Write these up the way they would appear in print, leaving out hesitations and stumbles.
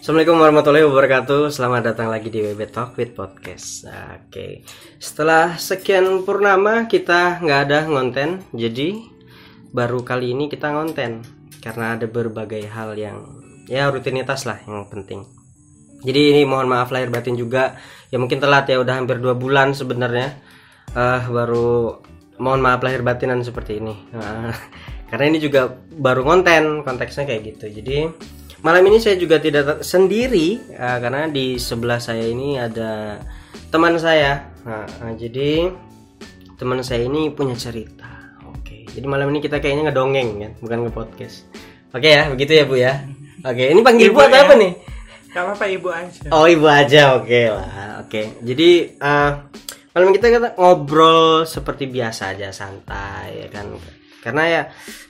Assalamualaikum warahmatullahi wabarakatuh. Selamat datang lagi di WB Talk with Podcast. Oke. Setelah sekian purnama kita nggak ada ngonten, jadi baru kali ini kita ngonten karena ada berbagai hal yang rutinitas lah yang penting. Jadi ini mohon maaf lahir batin juga. Ya mungkin telat ya, udah hampir 2 bulan sebenarnya. Baru mohon maaf lahir batinan seperti ini. Karena ini juga baru konteksnya kayak gitu. Jadi malam ini saya juga tidak sendiri karena di sebelah saya ini ada teman saya. Jadi teman saya ini punya cerita. Oke. Jadi malam ini kita kayaknya ngedongeng kan, bukan nge-podcast. Oke ya, begitu ya Bu ya. Oke, ini panggil Bu atau apa nih? Gak apa-apa, Ibu aja. Oh, Ibu aja. Oke lah. Oke. Jadi malam ini kita ngobrol seperti biasa aja, santai ya kan. Karena ya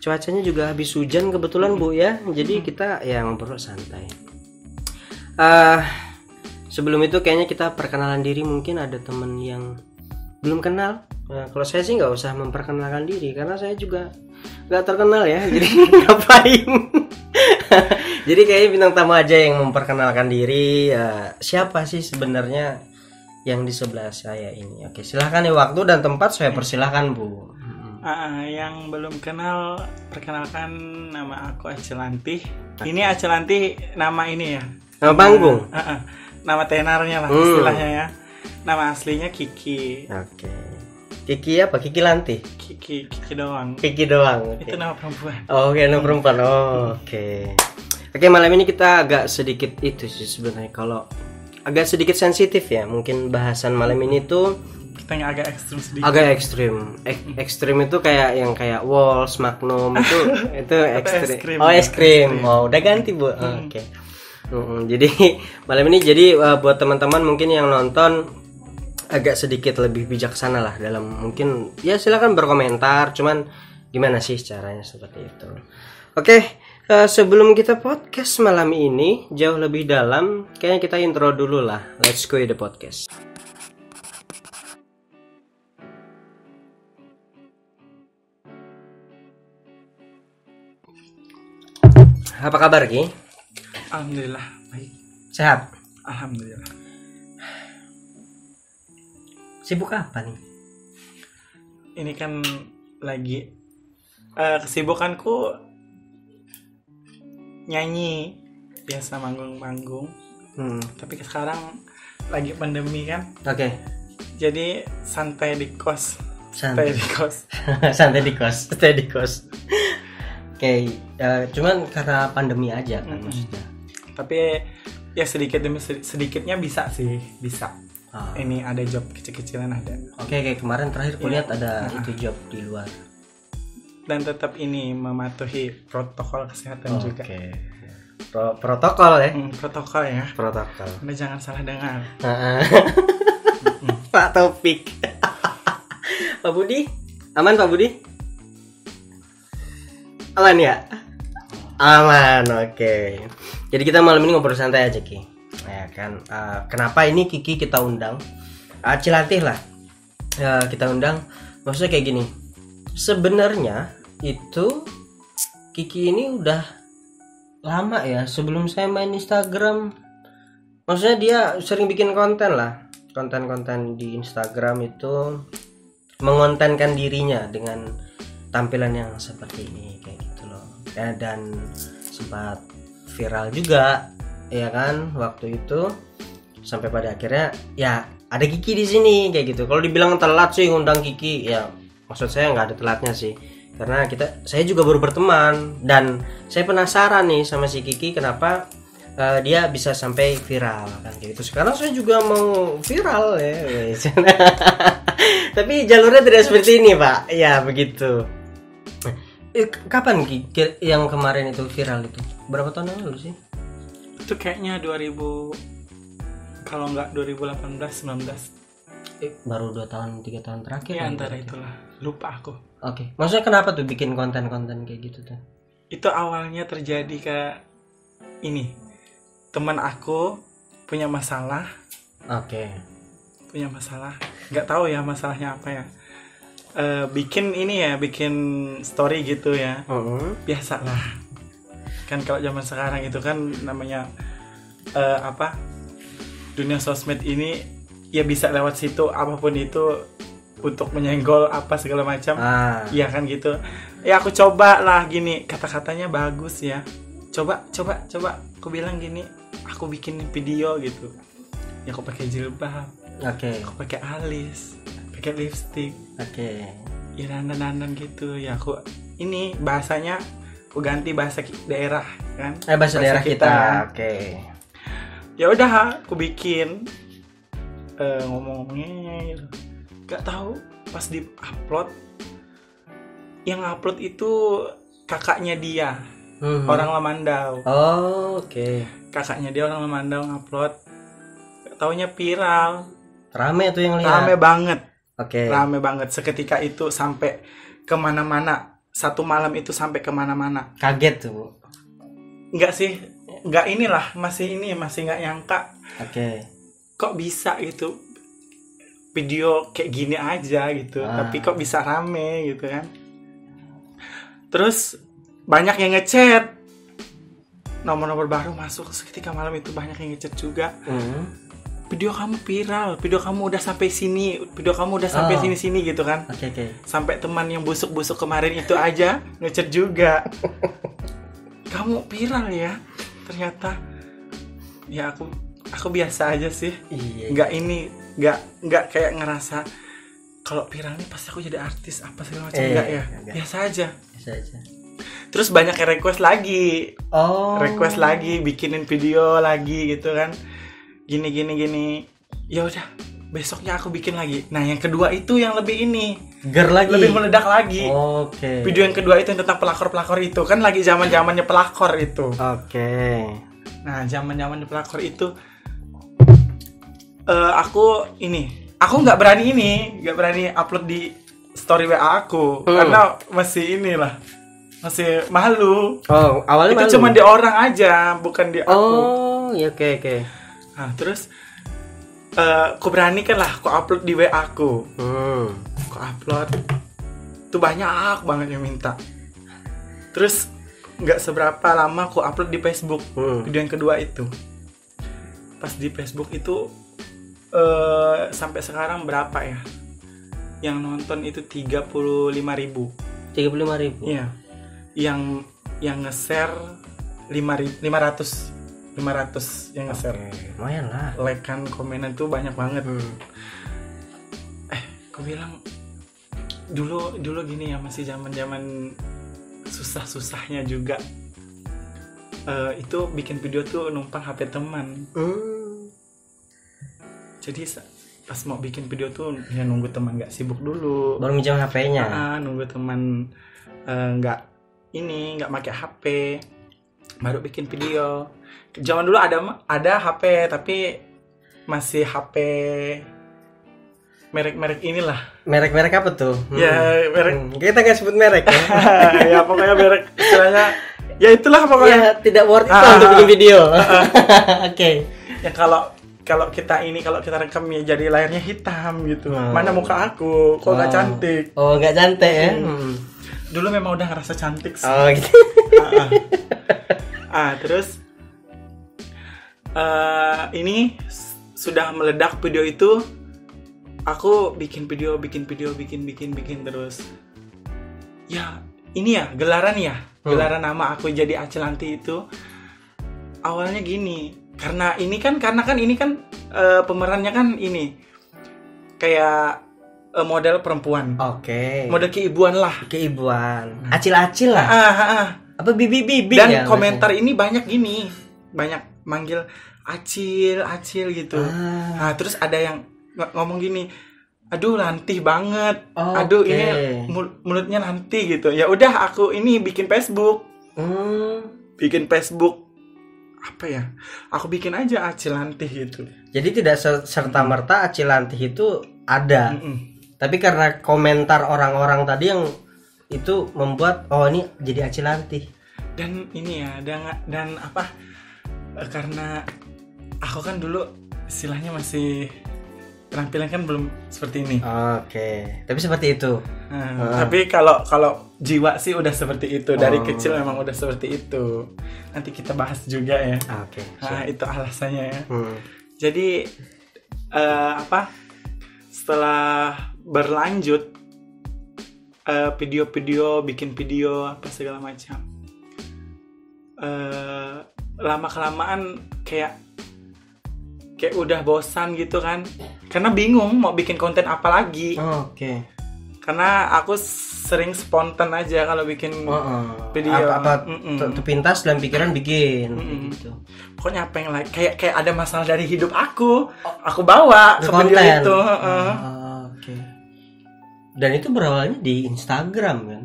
cuacanya juga habis hujan kebetulan Bu ya. Jadi kita ya ngobrol santai. Sebelum itu kayaknya kita perkenalan diri, mungkin ada temen yang belum kenal. Kalau saya sih nggak usah memperkenalkan diri karena saya juga nggak terkenal ya. Jadi ngapain? Jadi kayaknya bintang tamu aja yang memperkenalkan diri. Siapa sih sebenarnya yang di sebelah saya ini? Oke, silahkan ya, waktu dan tempat saya persilahkan Bu. Yang belum kenal, perkenalkan, nama aku Acelanti. Ini Acelanti nama ini ya. Nama panggung. Nama tenarnya lah istilahnya ya. Nama aslinya Kiki. Oke. Kiki apa? Kiki Lanti. Kiki doang. Kiki doang. Okay. Itu nama perempuan. Oh, oke, nama perempuan. Oke. Oke, malam ini kita agak sedikit itu sih sebenarnya, kalau agak sedikit sensitif ya. Mungkin bahasan malam ini tuh kita yang agak ekstrim sedikit. Agak ekstrim. Ekstrim itu kayak Walls, Magnum itu ekstrim. Oh, es krim. Oh, udah ganti Bu. Oke. Jadi malam ini buat teman-teman mungkin yang nonton agak sedikit lebih bijaksana lah dalam, mungkin ya silakan berkomentar, cuman gimana sih caranya seperti itu. Oke, sebelum kita podcast malam ini jauh lebih dalam, kayaknya kita intro dulu lah. Let's go the podcast. Apa kabar Ki? Alhamdulillah baik. Sehat? Alhamdulillah. Sibuk apa nih? Ini kan lagi kesibukanku nyanyi, biasa manggung-manggung. Tapi sekarang lagi pandemi kan. Oke. Jadi santai di kos. Santai di kos. Oke, cuman karena pandemi aja kan maksudnya. Tapi ya sedikit demi sedikitnya bisa sih, bisa. Ini ada job kecil-kecilan ada. Oke, kemarin terakhir kulihat ada itu job di luar. Dan tetap ini mematuhi protokol kesehatan juga. Oke. Protokol ya. Protokol ya. Protokol. Anda jangan salah dengar. Pak Taufik. Pak Budi, aman Pak Budi? Aman ya? Aman, oke. Jadi kita malam ini ngobrol santai aja Ki. Ya kan, kenapa ini Kiki kita undang? Cilatih lah. Kita undang. Maksudnya kayak gini. Sebenarnya itu Kiki ini udah lama ya sebelum saya main Instagram. Maksudnya dia sering bikin konten lah. Konten-konten di Instagram itu mengontenkan dirinya dengan tampilan yang seperti ini kayak gitu loh. Dan sempat viral juga ya kan waktu itu, sampai pada akhirnya ya ada Kiki di sini kayak gitu. Kalau dibilang telat sih ngundang Kiki, ya maksud saya nggak ada telatnya sih, karena saya juga baru berteman dan saya penasaran nih sama si Kiki kenapa dia bisa sampai viral kan kayak gitu. Sekarang saya juga mau viral ya. Tapi jalurnya tidak seperti ini Pak. Ya begitu. Kapan Ki yang kemarin itu viral itu? Berapa tahun yang lalu sih? Itu kayaknya 2000, kalau nggak 2018 19. Baru 2 tahun 3 tahun terakhir ya antara itulah, lupa aku. Oke. Maksudnya kenapa tuh bikin konten-konten kayak gitu tuh? Itu awalnya terjadi ke ini, teman aku punya masalah. Oke. Punya masalah, nggak tahu ya masalahnya apa ya. Bikin story gitu ya. Biasalah kan kalau zaman sekarang itu kan namanya apa dunia sosmed ini ya bisa lewat situ apapun itu untuk menyenggol apa segala macam. Iya kan gitu. Ya aku coba lah gini, kata-katanya bagus ya. Coba aku bilang gini, aku bikin video gitu. Ya aku pakai jilbab. Oke. Aku pakai alis, pakai lipstick. Oke. Ya dandan gitu. Ya aku ini bahasanya aku ganti bahasa daerah kan. Bahasa daerah kita. Oke. Ya udah aku bikin ngomongnya gitu. Gak tahu pas di upload, yang upload itu kakaknya dia, orang Lamandau. Oke. Kakaknya dia orang Lamandau ngupload. Gak taunya viral. Rame tuh yang lihat. Rame banget. Oke. Rame banget. Seketika itu sampai kemana-mana. Satu malam itu sampai kemana-mana. Kaget tuh. Enggak sih, enggak inilah, masih nggak nyangka. Oke. Kok bisa gitu, video kayak gini aja gitu, tapi kok bisa rame gitu kan. Terus banyak yang ngechat, nomor-nomor baru masuk seketika malam itu, banyak yang ngechat juga. Video kamu viral, video kamu udah sampai sini, video kamu udah sampai sini gitu kan. Oke. Sampai teman yang busuk-busuk kemarin itu aja ngechat juga. Kamu viral ya, ternyata. Ya aku biasa aja sih. Iya. Nggak kayak ngerasa kalau viral nih pasti aku jadi artis apa segala macam. Enggak ya, biasa aja. Terus banyak yang request lagi. Request lagi, bikinin video lagi gitu kan. Gini. Ya udah, besoknya aku bikin lagi. Nah, yang kedua itu yang lebih lebih meledak lagi. Oke. Video yang kedua itu yang tentang pelakor itu kan lagi zaman-zamannya pelakor itu. Oke. Nah, zaman-zamannya pelakor itu aku nggak berani upload di story WA aku karena masih masih malu. Awalnya itu malu. cuma di orang aja, bukan di aku. Ya oke. Nah, terus aku beranikan lah, aku upload di WA aku. Aku upload, tuh banyak banget yang minta. Terus nggak seberapa lama aku upload di Facebook, video yang kedua itu. Pas di Facebook itu sampai sekarang berapa ya? Yang nonton itu 35.000. 35.000. Iya. Yang nge-share 500 yang nge-share. Lumayan lah. Like kan, komenan tuh banyak banget. Aku bilang dulu gini ya, masih zaman susah-susahnya juga. Itu bikin video tuh numpang HP teman. Jadi pas mau bikin video tuh ya nunggu teman nggak sibuk dulu. Baru minjam HP-nya. Nunggu teman nggak pakai HP, baru bikin video. Zaman dulu ada HP, tapi masih HP merek-merek inilah. Merek-merek apa tuh? Ya merek. Kita nggak sebut merek ya. Ya pokoknya merek istilahnya. Ya itulah pokoknya. Ya tidak worth it untuk bikin video. Oke. Ya kalau kita rekam ya jadi layarnya hitam gitu. Mana muka aku? Kok nggak cantik? Nggak cantik ya. Dulu memang udah ngerasa cantik sih. Gitu. Terus ini sudah meledak video itu. Aku bikin video terus. Ya, ini ya gelaran Gelaran nama aku jadi Acilanti itu awalnya gini. Karena kan ini kan pemerannya kan ini kayak model perempuan. Oke. Model keibuan lah. Keibuan. Acil-acil lah. Apa bibi-bibi dan ya, komentar maksudnya. Ini banyak gini. Banyak manggil acil gitu. Nah, terus ada yang ngomong gini, aduh lantih banget, aduh ini mulutnya nanti gitu. Ya udah aku ini bikin Facebook, apa ya? Aku bikin aja Acilantih gitu. Jadi tidak serta merta Acilantih itu ada, tapi karena komentar orang-orang tadi yang itu membuat ini jadi Acilantih. Dan ini ya, dan apa? Karena aku kan dulu istilahnya masih penampilan kan belum seperti ini. Oke. Tapi seperti itu. Tapi kalau jiwa sih udah seperti itu. Dari kecil memang udah seperti itu. Nanti kita bahas juga ya. Oke. Nah, itu alasannya ya. Jadi setelah berlanjut video-video, bikin video apa segala macam. Lama kelamaan kayak udah bosan gitu kan, karena bingung mau bikin konten apa lagi. Oke. Karena aku sering spontan aja kalau bikin video. Apa terpintas dalam pikiran bikin gitu. Pokoknya apa yang kayak ada masalah dari hidup aku bawa ke video itu. Oke. Dan itu berawalnya di Instagram kan?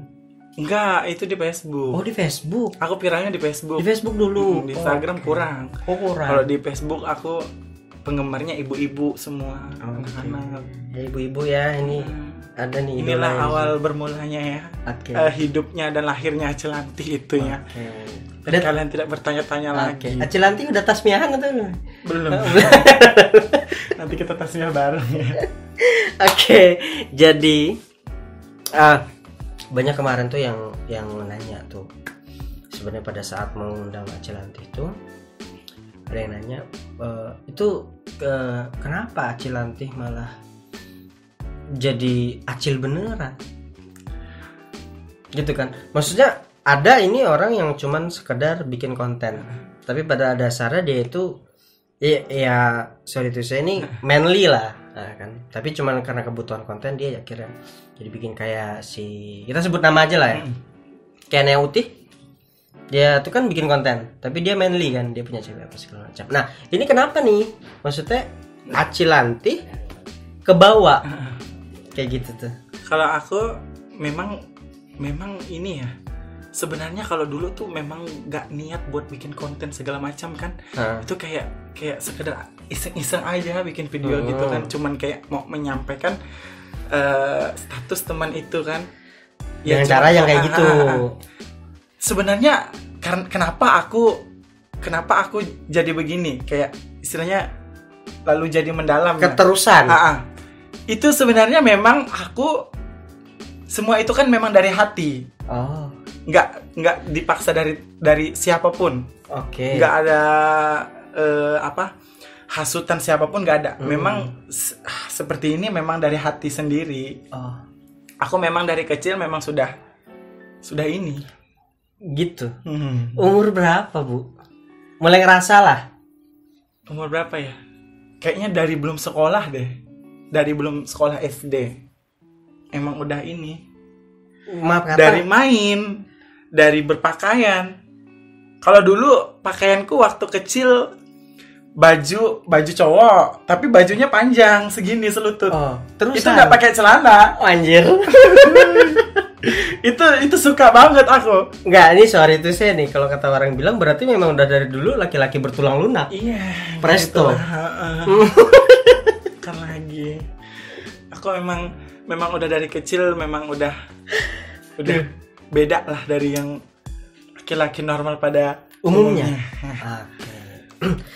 Enggak, itu di Facebook. Oh, di Facebook. Aku viralnya di Facebook. Di Facebook dulu. Di Instagram kurang. Kurang. Kalau di Facebook aku penggemarnya ibu-ibu semua, anak-anak. Ya, ibu-ibu ya, ini ada nih. Inilah awal bermulanya ya. Hidupnya dan lahirnya Acilanti itu ya. Dan kalian tidak bertanya-tanya lagi. Acilanti udah tasmiahan atau belum? Nanti kita tasmiah bareng ya. Oke, jadi banyak kemarin tuh yang nanya tuh. Sebenarnya pada saat mengundang Acilanti itu ada yang nanya kenapa Acilanti malah jadi Acil beneran gitu kan. Maksudnya ada ini orang yang cuman sekedar bikin konten, tapi pada dasarnya dia itu ya sorry to say ini manly lah, kan. Tapi cuman karena kebutuhan konten dia akhirnya jadi bikin kayak kita sebut nama aja lah ya, kayak Nea Utih. Dia tuh kan bikin konten, tapi dia manly kan, dia punya cewek apa segala macam. Nah, ini kenapa nih? Maksudnya Acilanti kebawa kayak gitu tuh. Kalau aku memang ini ya. Sebenarnya kalau dulu tuh memang nggak niat buat bikin konten segala macam kan. Itu kayak sekedar iseng-iseng aja bikin video gitu kan. Cuman kayak mau menyampaikan status teman itu kan. Ya, dengan cara yang kayak gitu. Sebenarnya kenapa aku jadi begini, kayak istilahnya lalu jadi mendalam keterusan. Itu sebenarnya memang aku semua itu kan memang dari hati. Nggak dipaksa dari siapapun. Oke. Nggak ada hasutan siapapun, nggak ada. Memang seperti ini memang dari hati sendiri. Aku memang dari kecil memang sudah ini. Gitu. Umur berapa, Bu? Mulai ngerasa lah. Umur berapa ya? Kayaknya dari belum sekolah deh. Dari belum sekolah SD. Emang udah ini. Maaf kata. Dari main, dari berpakaian. Kalau dulu pakaianku waktu kecil baju cowok, tapi bajunya panjang segini selutut. Terus itu nggak pakai celana. Anjir. itu suka banget aku. Nggak, ini sorry itu saya nih, kalau kata orang bilang berarti memang udah dari dulu laki-laki bertulang lunak. Iya. Presto. Kan lagi. Aku memang udah dari kecil memang udah beda lah dari yang laki-laki normal pada umumnya.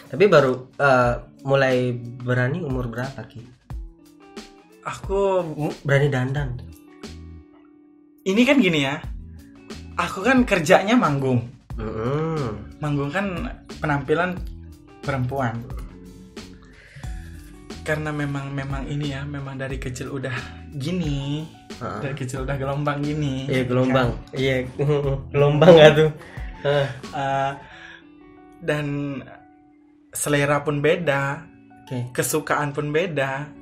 Tapi baru mulai berani umur berapa, Ki? Aku berani dandan. Ini kan gini ya, aku kan kerjanya manggung. Manggung kan penampilan perempuan. Karena memang ini ya, memang dari kecil udah gini. Dari kecil udah gelombang gini. Iya, gelombang. Kan? Iya, gelombang gak tuh? Dan selera pun beda. Kesukaan pun beda.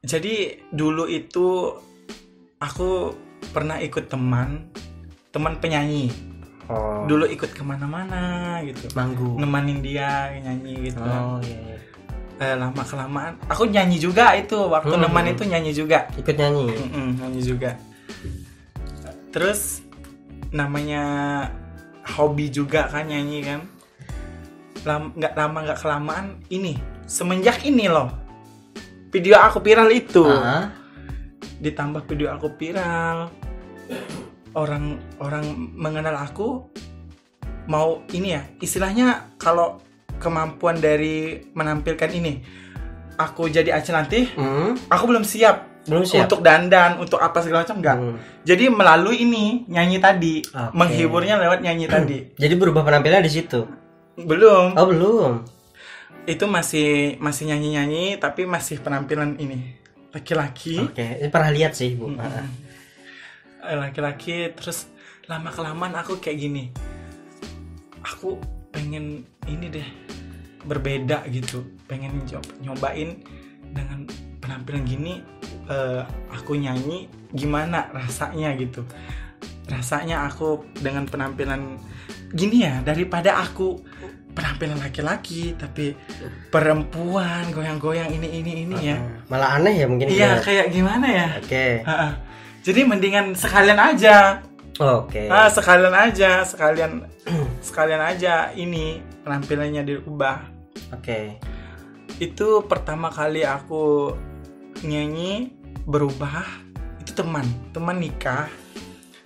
Jadi dulu itu aku pernah ikut teman penyanyi. Dulu ikut kemana-mana gitu, manggung, nemanin dia nyanyi gitu. Iya. Lama kelamaan aku nyanyi juga itu waktu neman itu nyanyi juga. Ikut nyanyi. Nyanyi juga. Terus namanya hobi juga kan nyanyi kan. Nggak kelamaan ini semenjak ini loh video aku viral itu. Ditambah video aku viral, orang mengenal aku, mau ini ya istilahnya, kalau kemampuan dari menampilkan ini aku jadi Acilanti, aku belum siap untuk dandan, untuk apa segala macam enggak. Jadi melalui ini nyanyi tadi, menghiburnya lewat nyanyi tadi. Jadi berubah penampilan di situ? Belum. Oh, belum. Itu masih nyanyi-nyanyi tapi masih penampilan ini laki-laki. Oke, ini pernah lihat sih, Bu. Laki-laki, terus lama-kelamaan aku kayak gini. Aku pengen ini deh, berbeda gitu, pengen nyobain dengan penampilan gini, aku nyanyi gimana rasanya gitu. Rasanya aku dengan penampilan gini ya, daripada aku penampilan laki-laki tapi perempuan goyang-goyang ini ya. Malah aneh ya mungkin. Iya, kayak gimana ya? Oke. Jadi mendingan sekalian aja. Oke. Sekalian aja ini penampilannya dirubah. Oke. Itu pertama kali aku nyanyi berubah. Itu teman nikah.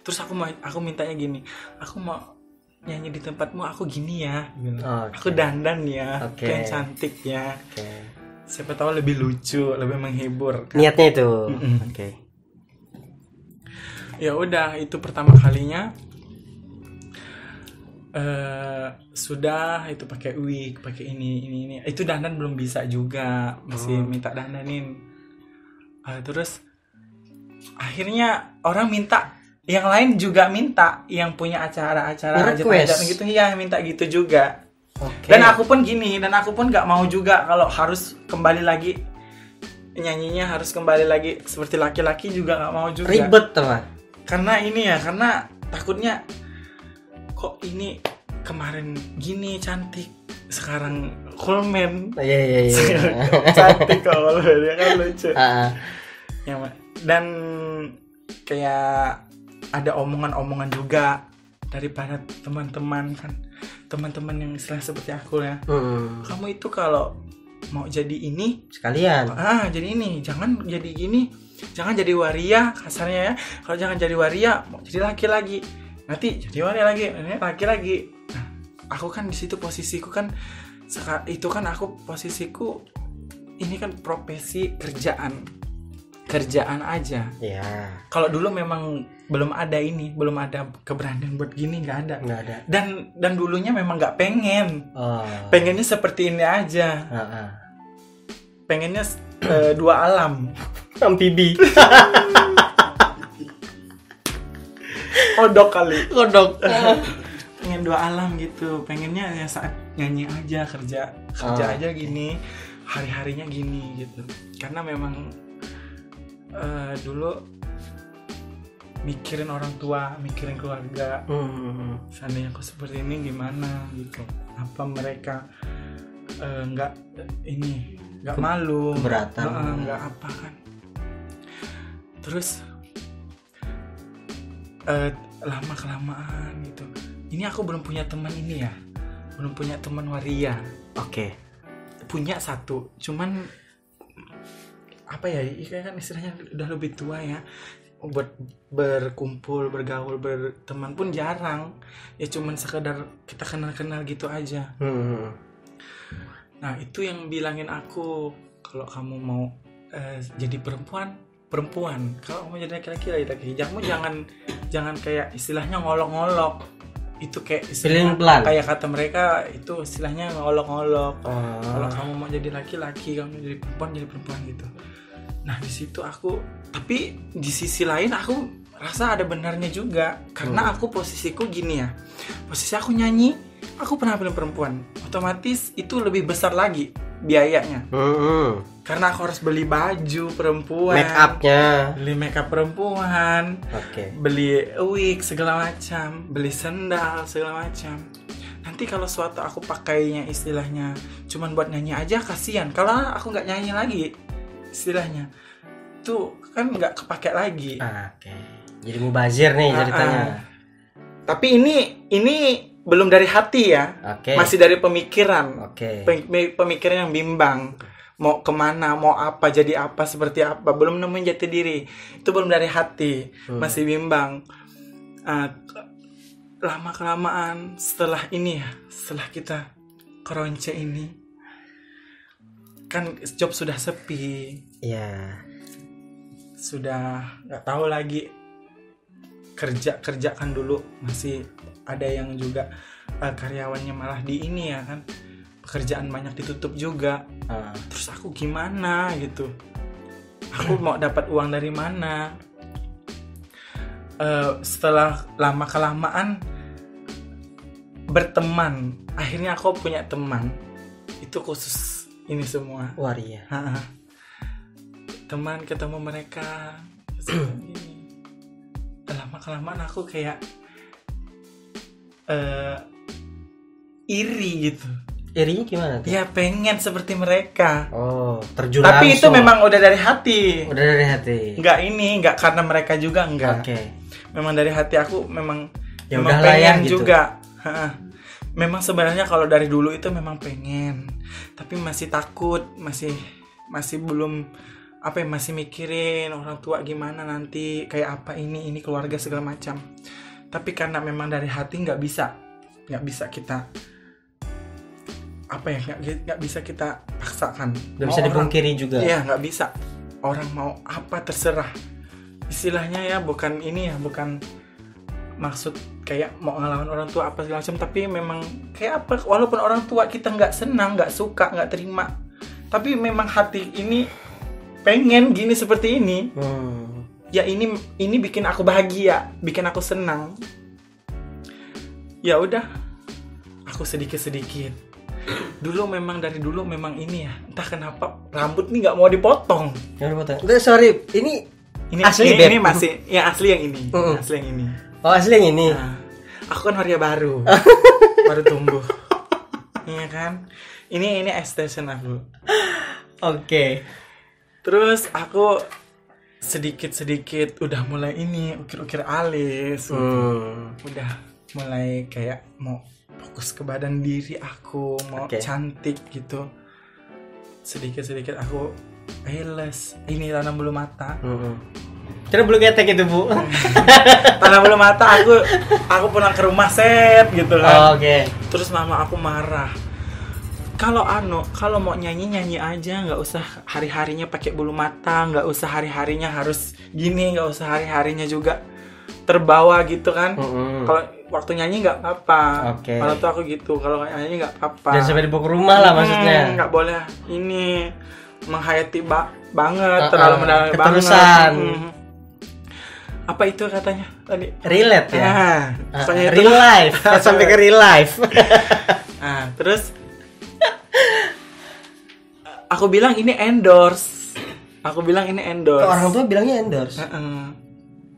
Terus aku mintanya gini, aku mau nyanyi di tempatmu, aku gini ya. Aku dandan ya, yang cantik ya. Siapa tahu lebih lucu, lebih menghibur. Kan? Niatnya itu. Oke. Ya udah, itu pertama kalinya. Sudah itu pakai wig, pakai ini. Itu dandan belum bisa juga, masih minta dandanin. Terus akhirnya orang minta, yang lain juga minta, yang punya acara-acara hajatan gitu ya, minta gitu juga. Dan aku pun gini, dan aku pun nggak mau juga kalau harus kembali lagi nyanyinya, harus kembali lagi seperti laki-laki juga nggak mau juga. Ribet teman. Karena ini ya, karena takutnya kok ini kemarin gini cantik, sekarang cool man. Iya. Cantik kalau dia kan lucu. Ya, dan kayak ada omongan-omongan juga daripada teman-teman yang istilah seperti aku ya. Kamu itu kalau mau jadi ini sekalian. Jadi ini, jangan jadi gini, jangan jadi waria kasarnya ya. Kalau jangan jadi waria, mau jadi laki lagi. Nanti jadi waria lagi, laki lagi. Nah, aku kan di situ posisiku kan itu kan aku posisiku ini kan profesi kerjaan aja. Iya. Kalau dulu memang belum ada keberanian buat gini, nggak ada. Dan dulunya memang nggak pengen. Pengennya seperti ini aja. Pengennya dua alam. Amfibi. Kodok kali. Pengen dua alam gitu. Pengennya ya saat nyanyi aja, kerja aja gini, hari-harinya gini gitu. Karena memang dulu mikirin orang tua, mikirin keluarga. Seandainya aku seperti ini gimana gitu. Apa mereka nggak malu, keberatan, nggak apa kan. Terus lama kelamaan gitu. Ini aku belum punya teman ini ya, belum punya teman waria. Punya satu, cuman apa ya, kan istilahnya udah lebih tua ya, buat berkumpul, bergaul, berteman pun jarang ya, cuman sekedar kita kenal gitu aja. Nah itu yang bilangin aku, kalau kamu mau jadi perempuan, kalau mau jadi laki-laki, jangan kayak istilahnya ngolok-ngolok. Itu kayak istilahnya kayak kata mereka itu istilahnya ngolok-ngolok. Kalau kamu mau jadi laki-laki, kamu jadi perempuan gitu. Nah di situ aku, tapi di sisi lain aku rasa ada benarnya juga, karena aku posisiku gini ya, posisi aku nyanyi, aku penampilan perempuan, otomatis itu lebih besar lagi biayanya. Karena aku harus beli baju perempuan, beli make up perempuan, beli wig segala macam, beli sendal segala macam. Nanti kalau suatu aku pakainya istilahnya cuman buat nyanyi aja, kasihan. Kalau aku nggak nyanyi lagi, istilahnya itu kan nggak kepake lagi. Jadi mubazir nih ceritanya. Tapi ini belum dari hati ya, masih dari pemikiran. Pemikiran yang bimbang, mau kemana, mau apa, jadi apa, seperti apa, belum nemuin jati diri. Itu belum dari hati, masih bimbang. Lama kelamaan setelah ini ya, setelah kita keronce ini, kan job sudah sepi. Iya. Sudah nggak tahu lagi kerja kan dulu masih ada yang juga karyawannya malah di ini ya kan, pekerjaan banyak ditutup juga. Terus aku gimana gitu, aku mau dapat uang dari mana? Setelah lama kelamaan berteman, akhirnya aku punya teman itu khusus ini semua. Waria. Teman, ketemu mereka lama kelamaan aku kayak iri gitu. Irinya gimana tuh? Ya pengen seperti mereka. Oh, terjun tapi langsung. itu memang udah dari hati. Udah dari hati. Nggak karena mereka juga enggak. Oke. Memang dari hati aku memang Ya memang udah pengen layak gitu. juga. Memang sebenarnya kalau dari dulu itu memang pengen, tapi masih takut, masih belum masih mikirin orang tua gimana nanti, kayak apa ini keluarga segala macam. Tapi karena memang dari hati nggak bisa kita nggak bisa kita paksakan. Nggak bisa dipungkiri juga. Iya, nggak bisa. Orang mau apa terserah. Istilahnya ya bukan maksud kayak mau ngelawan orang tua apa segala macam, tapi memang kayak apa, walaupun orang tua kita nggak senang, nggak suka, nggak terima, tapi memang hati ini pengen gini seperti ini. Ya ini bikin aku bahagia, bikin aku senang. Ya udah, aku sedikit dari dulu memang ini ya, entah kenapa rambut nih nggak mau dipotong. Sorry, ini asli ini masih ya asli yang ini. Asli yang ini. Oh, asli yang ini. Nah, aku kan waria baru. Baru tumbuh. Iya kan? Ini extension aku. Oke. Terus aku sedikit udah mulai ini ukir-ukir alis. Udah mulai kayak mau fokus ke badan diri aku, mau cantik gitu. Sedikit aku eyelash, ini tanam bulu mata. Kira bulu ketek itu, Bu. Tanam bulu mata, aku pulang ke rumah set gitu kan. Oke. Terus mama aku marah. Kalau mau nyanyi aja, nggak usah hari-harinya pakai bulu mata, nggak usah hari-harinya harus gini, nggak usah hari-harinya juga terbawa gitu kan. Kalau waktu nyanyi nggak apa-apa. Kalau tuh aku gitu, kalau nyanyi nggak apa-apa. Dan sampai dibawa ke rumah lah maksudnya. Nggak boleh ini menghayati banget, terlalu mendalam banget. Keterusan. Apa itu katanya tadi? Relate ya. Real life. Sampai ke real life. Terus aku bilang ini endorse. Orang tua bilangnya endorse.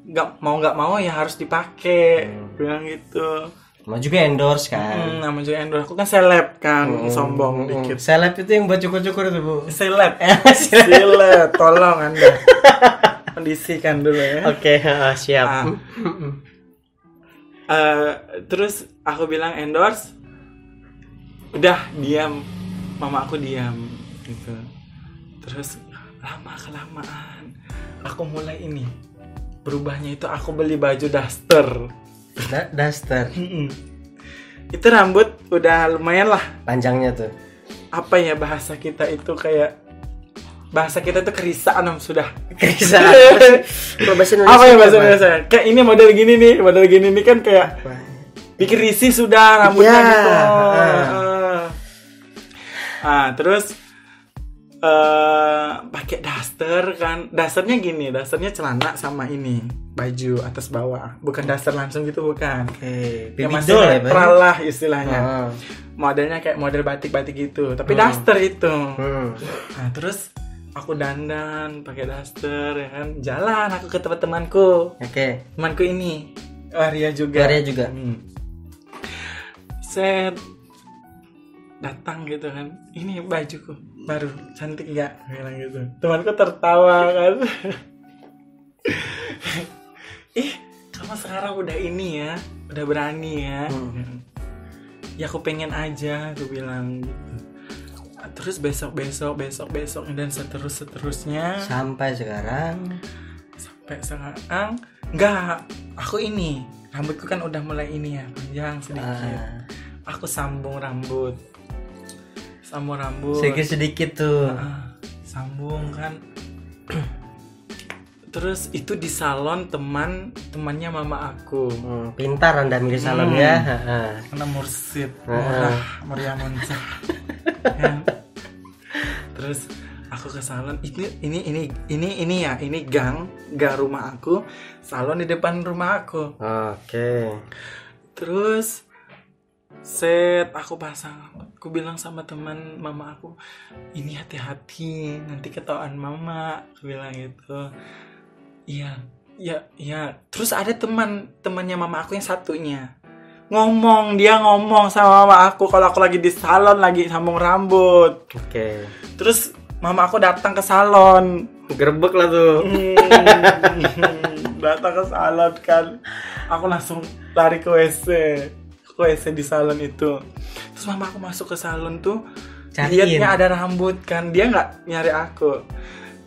Nggak mau ya harus dipakai. Bilang gitu. Nama juga endorse kan. Nama juga endorse. Aku kan seleb kan, sombong dikit. Seleb itu yang buat cukur-cukur itu, Bu. Seleb. Tolong Anda. Kondisikan dulu ya. Oke, siap. Terus aku bilang endorse. Udah diam. Mama aku diam gitu. Terus lama kelamaan aku mulai ini. Berubahnya itu aku beli baju daster. Daster. Itu rambut udah lumayan lah panjangnya tuh. Apa ya bahasa kita itu kayak bahasa kita tuh kerisaan sudah. Kerisaan. Apa ya bahasa Indonesia? Kayak ini model gini nih kan kayak bikin risih sudah rambutnya gitu. Terus pakai daster kan. Dasternya gini, dasternya celana sama ini baju atas bawah, bukan daster langsung gitu, bukan. Ya masih netral lah istilahnya. Modelnya kayak model batik-batik gitu, tapi daster itu. Terus aku dandan pakai daster ya kan, jalan aku ke tempat temanku. Temanku ini Waria juga. Set datang gitu kan, ini bajuku baru, cantik nggak, bilang gitu. Temanku tertawa kan. Kamu sekarang udah ini ya, udah berani ya. Ya aku pengen aja, aku bilang gitu. Terus besok dan seterusnya sampai sekarang enggak, aku ini rambutku kan udah mulai ini ya, panjang sedikit. Aku sambung rambut sambung rambut. Sedikit tuh. Sambung kan. Terus itu di salon temannya mama aku. Pintar Anda milih salon ya. Karena mursid, murah, meriah muncah. Ya. Terus aku ke salon. Ini ya, ini gang rumah aku. Salon di depan rumah aku. Oke. Terus aku pasang. Aku bilang sama teman mama aku, ini hati-hati, nanti ketahuan mama. Aku bilang gitu. Iya. Terus ada temannya mama aku yang satunya dia ngomong sama mama aku kalau aku lagi di salon lagi sambung rambut. Oke. Terus mama aku datang ke salon, gerbek lah tuh. Datang ke salon kan, aku langsung lari ke WC di salon itu. Terus mama aku masuk ke salon tuh, lihatnya ada rambut kan, dia nggak nyari aku,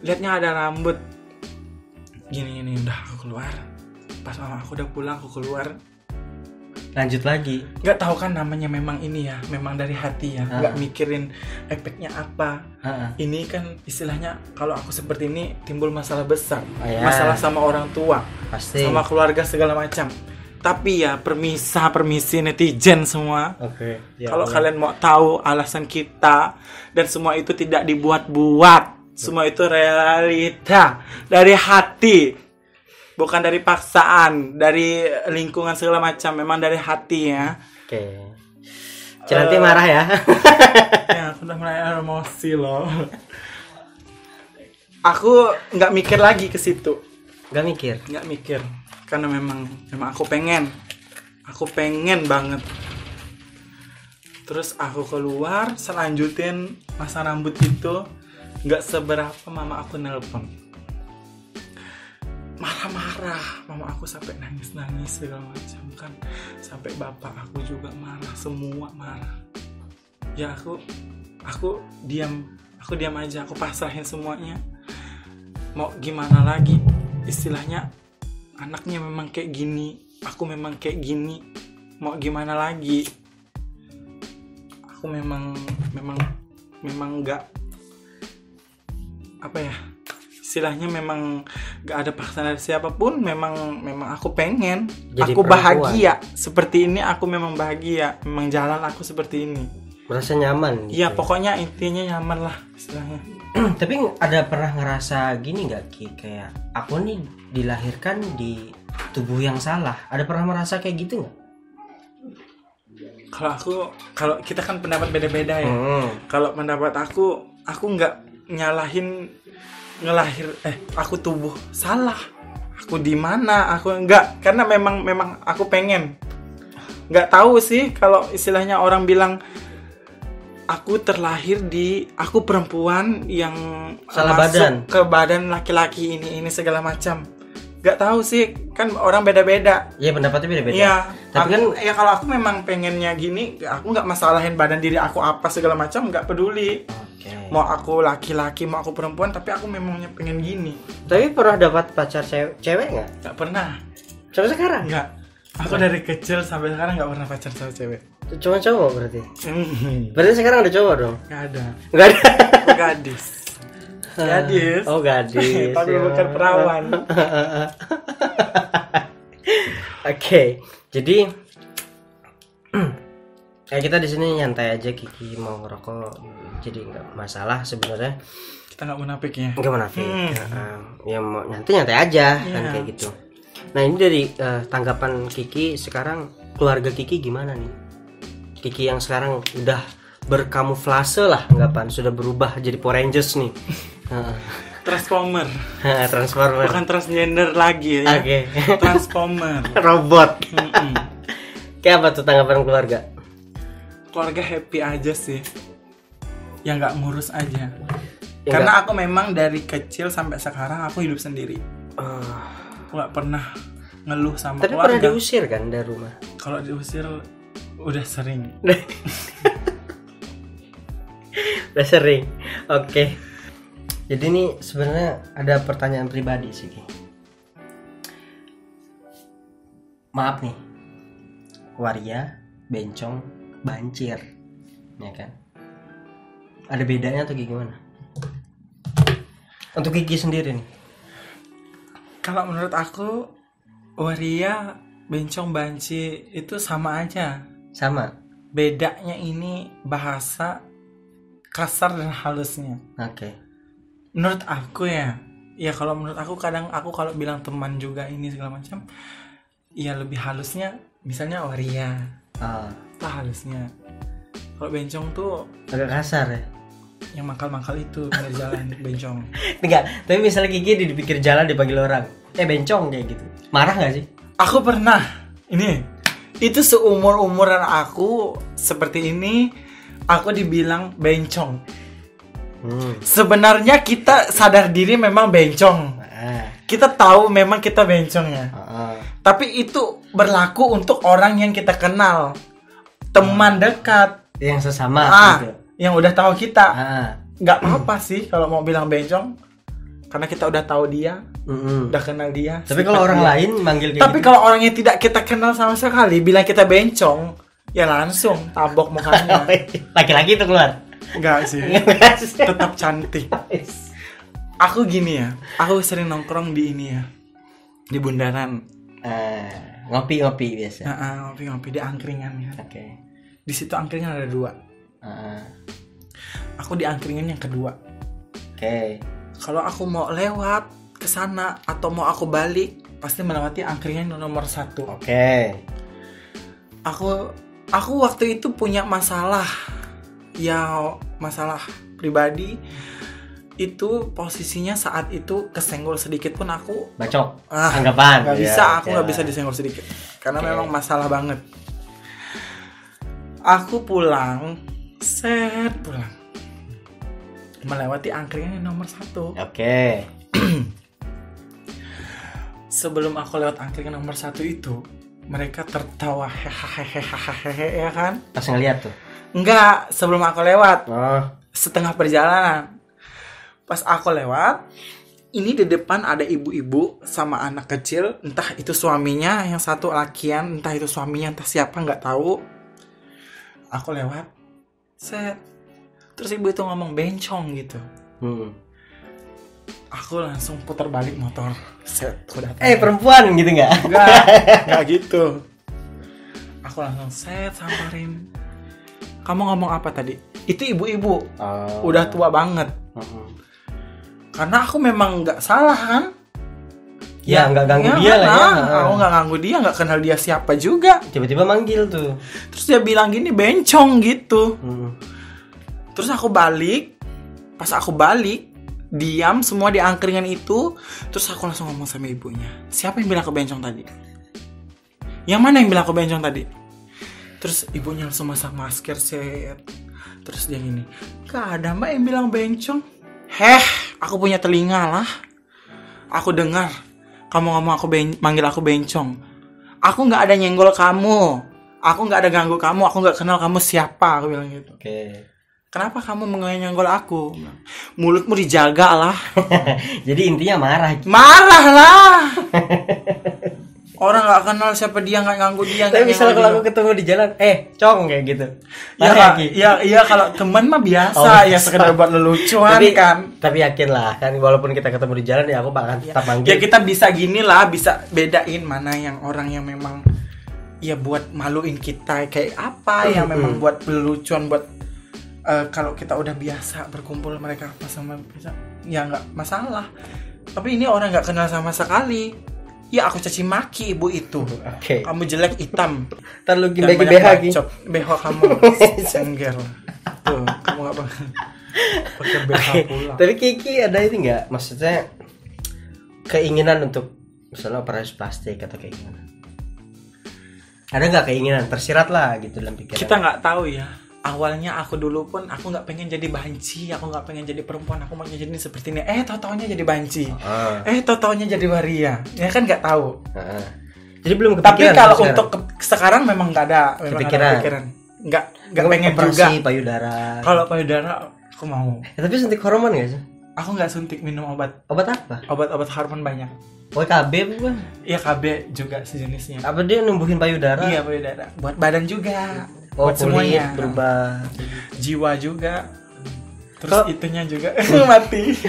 lihatnya ada rambut. Gini udah aku keluar. Pas mama aku udah pulang, aku keluar. Lanjut lagi. Nggak tahu kan namanya memang ini ya, memang dari hati ya. Nggak mikirin efeknya apa. Ini kan istilahnya kalau aku seperti ini timbul masalah besar. Masalah sama orang tua, pasti. Sama keluarga segala macam. Tapi ya permisi netizen semua. Kalau kalian mau tahu alasan kita dan semua itu tidak dibuat-buat. Semua itu realita dari hati, bukan dari paksaan, dari lingkungan segala macam, memang dari hati ya. Oke. Cilanti marah ya? Ya, aku udah mulai emosi loh. Aku nggak mikir lagi ke situ. Nggak mikir, karena memang aku pengen banget. Terus aku keluar, selanjutin masa rambut itu. Nggak seberapa mama aku nelpon, marah-marah, mama aku sampai nangis segala macam kan, sampai bapak aku juga marah, semua marah. Ya aku diam aja, aku pasrahin semuanya. Mau gimana lagi, istilahnya anaknya memang kayak gini, aku memang kayak gini, mau gimana lagi. Aku memang nggak, apa ya, istilahnya memang gak ada paksaan dari siapapun. Memang aku pengen jadi aku perempuan. Bahagia seperti ini, aku memang bahagia, memang jalan aku seperti ini, merasa nyaman gitu. Ya pokoknya intinya nyaman lah istilahnya. Tapi ada pernah ngerasa gini gak Ki, kayak aku nih dilahirkan di tubuh yang salah, ada pernah merasa kayak gitu gak? Kalau kita kan pendapat beda-beda ya. Kalau pendapat aku nggak nyalahin aku tubuh salah, aku di mana, aku enggak, karena memang aku pengen. Nggak tahu sih kalau istilahnya orang bilang aku terlahir aku perempuan yang salah masuk badan ke badan laki-laki ini segala macam. Nggak tahu sih, kan orang beda-beda. Iya, pendapatnya beda-beda. Iya, tapi kan ya kalau aku memang pengennya gini, aku nggak masalahin badan diri aku apa segala macam, nggak peduli. Mau aku laki-laki, mau aku perempuan, tapi aku memangnya pengen gini. Tapi pernah dapat pacar cewek nggak? Nggak pernah. Sampai sekarang? Nggak. Aku dari kecil sampai sekarang nggak pernah pacar sama cewek. Cuma cowok berarti? Berarti sekarang ada cowok dong? Nggak ada. Nggak ada? Gadis. Oh gadis. Tapi bukan perawan. Oke, jadi kayak kita di sini nyantai aja, Kiki mau ngerokok, jadi nggak masalah sebenarnya. Kita nggak munafik ya? Nggak munafik. Ya mau nyantai aja kan kayak gitu. Nah ini dari tanggapan Kiki sekarang, keluarga Kiki gimana nih? Kiki yang sekarang udah berkamuflase lah, anggapan sudah berubah jadi Power Rangers nih. Transformer. Transformer. Bukan transgender lagi ya. Oke. Transformer. Robot. Kayak apa tuh tanggapan keluarga? Keluarga happy aja sih. Ya nggak ngurus aja. Karena aku memang dari kecil sampai sekarang aku hidup sendiri. Aku nggak pernah ngeluh sama tapi keluarga. Tapi pernah diusir kan dari rumah? Kalau diusir udah sering. Udah sering. Oke. Jadi ini sebenarnya ada pertanyaan pribadi sih. Maaf nih. Waria, bencong, bancir. Ya kan? Ada bedanya atau gimana? Untuk Kiki sendiri nih. Kalau menurut aku waria, bencong, banci itu sama aja. Sama. Bedanya ini bahasa kasar dan halusnya. Oke. Menurut aku ya kalau menurut aku kadang aku kalau bilang teman juga ini segala macam, ya lebih halusnya misalnya waria. Lah halusnya. Kalau bencong tuh Agak kasar ya. yang mangkal-mangkal itu pinggir jalan bencong. Enggak, tapi misalnya Kiki di pinggir jalan dipanggil orang, bencong kayak gitu. Marah nggak sih? Aku pernah itu seumur-umuran aku seperti ini, aku dibilang bencong. Sebenarnya kita sadar diri memang bencong. Kita tahu memang kita bencong ya. Tapi itu berlaku untuk orang yang kita kenal, teman dekat, yang sesama gitu. Yang udah tahu kita. Nggak apa-apa sih kalau mau bilang bencong, karena kita udah tahu dia, udah kenal dia. Tapi kalau orang lain manggil kayak tapi gitu, kalau orang yang tidak kita kenal sama sekali bilang kita bencong, ya langsung tabok mukanya. Laki-laki itu keluar. Enggak sih. Tetap cantik. Aku gini ya, aku sering nongkrong di ini ya, di bundaran. Ngopi-ngopi biasa. Ngopi-ngopi di angkringan ya. Oke. Di situ angkringan ada 2. Aku di angkringan yang kedua. Oke. Kalau aku mau lewat ke sana atau mau aku balik, pasti melewati angkringan nomor 1. Oke. Aku waktu itu punya masalah. Ya, masalah pribadi. Itu posisinya saat itu kesenggol sedikit pun aku bacok. Anggapan. Gak bisa, aku gak bisa disenggol sedikit. Karena memang masalah banget. Aku pulang melewati angkringan yang nomor 1. Oke. Sebelum aku lewat angkringan nomor 1 itu, mereka tertawa hehehe ya kan? Pas ngeliat tuh? Enggak, sebelum aku lewat. Setengah perjalanan. Pas aku lewat, ini di depan ada ibu-ibu sama anak kecil, entah itu suaminya, yang satu lakian, entah itu suaminya, entah siapa nggak tahu. Aku lewat, terus ibu itu ngomong bencong gitu. Aku langsung putar balik motor. Perempuan gitu nggak? Nggak gitu. Aku langsung samperin. Kamu ngomong apa tadi? Itu ibu-ibu, udah tua banget. Karena aku memang nggak salah kan? Ya nggak ganggu dia lah ya. Aku nggak ganggu dia, nggak kenal dia siapa juga. Tiba-tiba manggil tuh. Terus dia bilang gini, bencong gitu. Terus aku balik. Pas aku balik, diam semua di angkringan itu. Terus aku langsung ngomong sama ibunya, siapa yang bilang aku bencong tadi? Yang mana yang bilang aku bencong tadi? Terus ibunya langsung masak masker Terus dia gini, gak ada mbak yang bilang bencong. Aku punya telinga lah. Aku dengar kamu ngomong manggil aku bencong. Aku gak ada nyenggol kamu. Aku gak ada ganggu kamu. Aku gak kenal kamu siapa. Aku bilang gitu. Oke. Kenapa kamu menyenggol aku? Mulutmu dijaga lah. Jadi intinya marah. Marah lah. Orang gak kenal siapa dia, gak ganggu dia. Tapi misalnya kalau aku ketemu di jalan, cong kayak gitu. Iya kalau teman mah biasa, ya sekedar buat lelucuan kan. Tapi yakin lah kan, walaupun kita ketemu di jalan ya aku bakal tetap manggil. Ya kita bisa gini lah, bisa bedain mana yang orang yang memang ya buat maluin kita kayak apa, yang memang buat lelucuan, buat kalau kita udah biasa berkumpul mereka apa sama bisa, ya nggak masalah. Tapi ini orang nggak kenal sama sekali. Ya aku caci maki ibu itu. Kamu jelek, hitam. Ntar lu bagi BH lagi. BH kamu sengger. Tuh, kamu nggak pakai BH pula. Tapi Kiki ada ini nggak? Maksudnya keinginan untuk misalnya operasi plastik atau kayak gimana? Ada nggak keinginan? Tersirat lah gitu dalam pikiran. Kita nggak tahu ya. Awalnya aku dulu pun aku nggak pengen jadi banci, aku nggak pengen jadi perempuan, aku mau jadi seperti ini. Tau-taunya jadi banci, tau-taunya jadi waria, ya kan nggak tahu. Jadi belum Tapi kepikiran. kalau untuk sekarang memang nggak ada kepikiran. Nggak pengen juga. Payudara. Kalau payudara aku mau. Tapi suntik hormon nggak sih? Aku nggak suntik, minum obat. Obat apa? Obat hormon banyak. KB bukan? Iya KB juga sejenisnya. Apa dia numbuhin payudara? Iya payudara. Buat badan juga. Buat semuanya berubah. Jiwa juga. Terus itunya juga mati.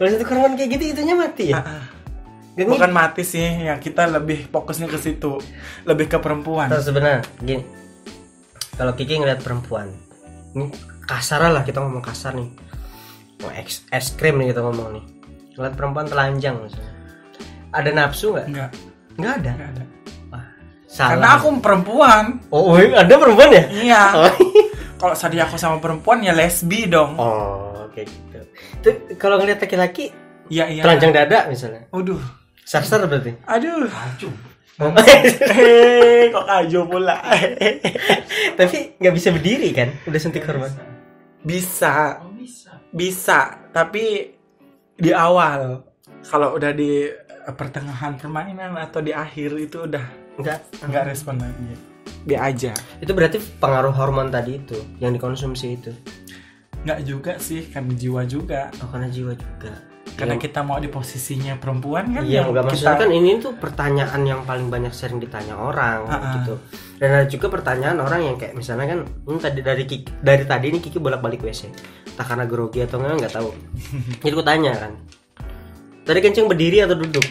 Kalau satu korban kayak gitu itunya mati ya? Bukan mati sih, ya kita lebih fokusnya ke situ, lebih ke perempuan. Terus sebenarnya gini, kalau Kiki ngeliat perempuan, ini kasar lah kita ngomong kasar nih, mau es krim nih kita ngomong nih, ngeliat perempuan telanjang misalnya, ada nafsu nggak? Nggak ada. Wah, salah. Karena aku perempuan. Oh, ada perempuan ya? Iya. Oh. Kalau tadi aku sama perempuan ya lesbi dong. Oh, kayak gitu. Tuh kalau ngeliat laki-laki, iya. telanjang dada misalnya. Waduh. Sasar berarti. Aduh. Kaju. Kok kaju pula. Tapi nggak bisa berdiri kan? Udah suntik hormon. Bisa. Tapi di awal. Kalau udah di pertengahan permainan atau di akhir itu udah nggak respon lagi. Dia aja. Itu berarti pengaruh hormon tadi itu yang dikonsumsi itu. Nggak juga sih, karena jiwa juga. Oh, karena jiwa juga. Karena kita mau di posisinya perempuan kan. Iya, nggak maksudnya kan ini tuh pertanyaan yang paling banyak sering ditanya orang gitu. Dan ada juga pertanyaan orang yang kayak misalnya kan tadi dari tadi ini Kiki bolak-balik WC. Entah karena grogi atau nggak tahu. Jadi aku tanya kan. Tadi kencing berdiri atau duduk?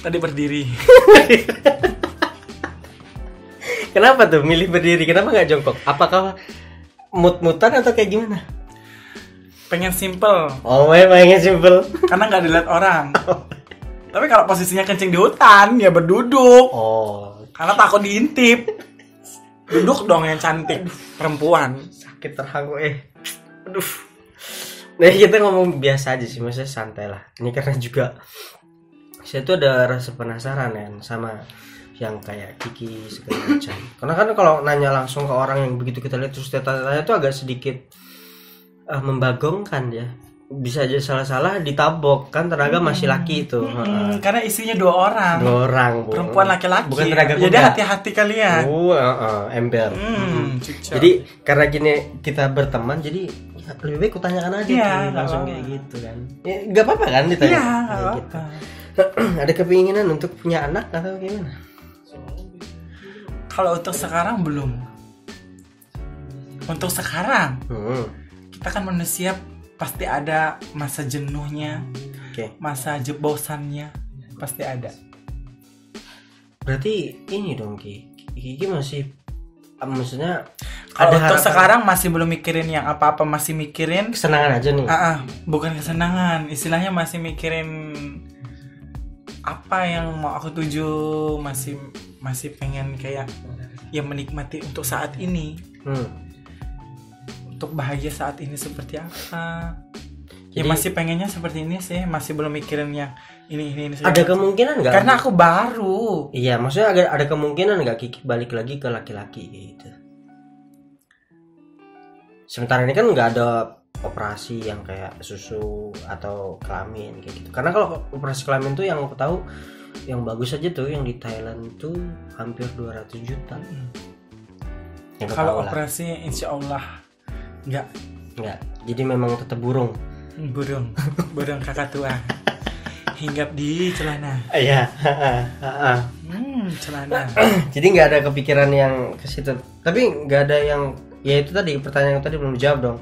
Tadi berdiri. Kenapa tuh milih berdiri? Kenapa nggak jongkok? Apakah mut-mutan atau kayak gimana? Pengen simple. Oh, pengen simple. Karena nggak dilihat orang. Tapi kalau posisinya kencing di hutan ya berduduk. Oh. Karena takut diintip. Duduk dong yang cantik. Perempuan. Sakit terharu Aduh. Nah, kita ngomong biasa aja sih, maksudnya santai lah. Ini karena juga saya tuh ada rasa penasaran kan sama yang kayak Kiki segala macam. Karena kan kalau nanya langsung ke orang yang begitu kita lihat terus tanya itu agak sedikit membagongkan ya. Bisa aja salah-salah ditabok kan tenaga masih laki itu. Karena isinya dua orang. Perempuan laki-laki. Bukan tenaga kuda. Jadi hati-hati kalian. Ember. Jadi karena gini kita berteman jadi ya, lebih baik kutanyakan aja langsung kayak gitu kan. Ya, gak apa-apa kan ditanya. Iya, kayak gitu. Ada keinginan untuk punya anak atau gimana? Kalau untuk sekarang belum. Untuk sekarang kita kan manusia pasti ada masa jenuhnya, masa bosannya pasti ada. Berarti ini dong Kiki masih maksudnya kalau untuk sekarang masih belum mikirin yang apa-apa, masih mikirin kesenangan aja nih. Bukan kesenangan, istilahnya masih mikirin apa yang mau aku tuju, masih pengen kayak ya menikmati untuk saat ini. Untuk bahagia saat ini seperti apa. Jadi, ya masih pengennya seperti ini sih, masih belum mikirin yang ini. Ada kemungkinan nggak? Karena aku baru. Iya, maksudnya ada kemungkinan nggak Kiki balik lagi ke laki-laki gitu. Sementara ini kan nggak ada operasi yang kayak susu atau kelamin kayak gitu. Karena kalau operasi kelamin tuh yang aku tahu yang bagus aja tuh yang di Thailand tuh hampir 200 juta. Kalau operasi insya Allah Enggak. Jadi memang tetap burung kakak tua. Hinggap di celana. Iya. Celana. Jadi nggak ada kepikiran yang ke situ. Tapi nggak ada yang ya itu tadi pertanyaan yang tadi belum dijawab dong.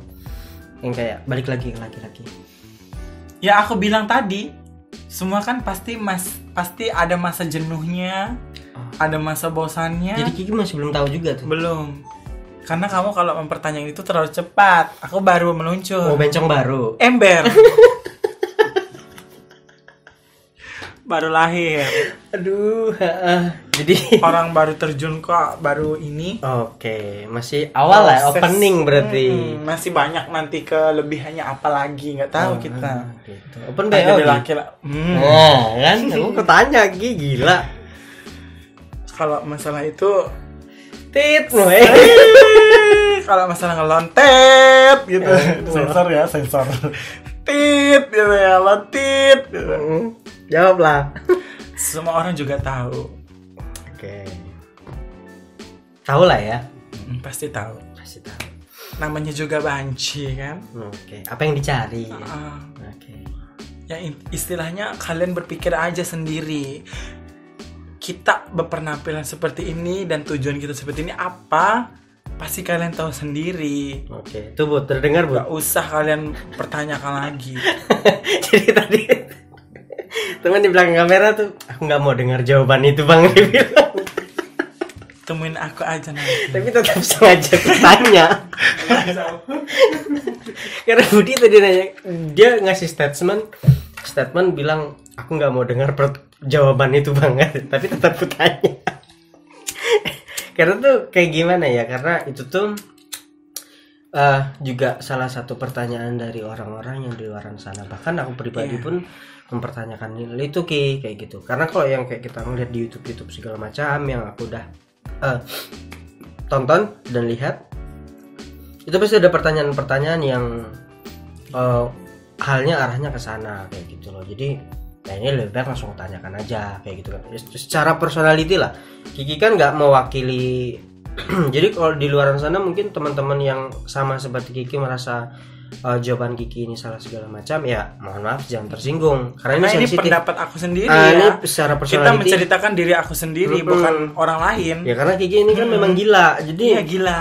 Yang kayak balik lagi ke laki-laki. Ya aku bilang tadi, semua kan pasti ada masa jenuhnya, ada masa bosannya. Jadi Kiki masih belum tahu juga tuh. Belum. Karena kamu kalau mempertanyakan itu terlalu cepat. Aku baru meluncur. Bencong baru. Ember. Baru lahir. Aduh. Jadi orang baru terjun kok, baru ini. Oke, masih awal lah, opening berarti. Masih banyak nanti kelebihannya apa lagi, nggak tahu kita. Gitu. Open BO laki. Nah, kan aku ketanya gila. Kalau masalah itu tit kalau masalah ngelontet gitu sensor tit gitu ya lontit gitu. Jawab lah. Semua orang juga tahu. Oke. Tahu lah ya. Pasti tahu. Namanya juga banci kan. Oke. Apa yang dicari? Oke. Ya istilahnya kalian berpikir aja sendiri. Kita berpenampilan seperti ini dan tujuan kita seperti ini apa? pasti kalian tahu sendiri. Oke, tuh Bu, terdengar Bu. Gak usah kalian pertanyakan lagi. Jadi tadi teman di belakang kamera tuh, aku nggak mau dengar jawaban itu Bang, dia bilang. Temuin aku aja nanti. Tapi tetap sengaja bertanya. Karena Budi tadi nanya, dia ngasih statement bilang aku nggak mau dengar jawaban itu Bang, tapi tetap bertanya. Karena tuh kayak gimana ya? Karena itu tuh juga salah satu pertanyaan dari orang-orang yang di luar sana. Bahkan aku pribadi pun mempertanyakan itu kayak gitu. Karena kalau yang kayak kita ngeliat di YouTube segala macam yang aku udah tonton dan lihat, itu pasti ada pertanyaan-pertanyaan yang halnya arahnya ke sana kayak gitu loh. Jadi kayaknya lebih baik langsung tanyakan aja kayak gitu kan. Secara personality lah, Kiki kan nggak mewakili. Jadi kalau di luar sana mungkin teman-teman yang sama seperti Kiki merasa jawaban Kiki ini salah segala macam, ya mohon maaf jangan tersinggung karena ini sensitif. pendapat aku sendiri Ini ya. secara personality. Kita menceritakan diri aku sendiri, bukan orang lain. Ya karena Kiki ini kan memang gila, jadi Iya gila.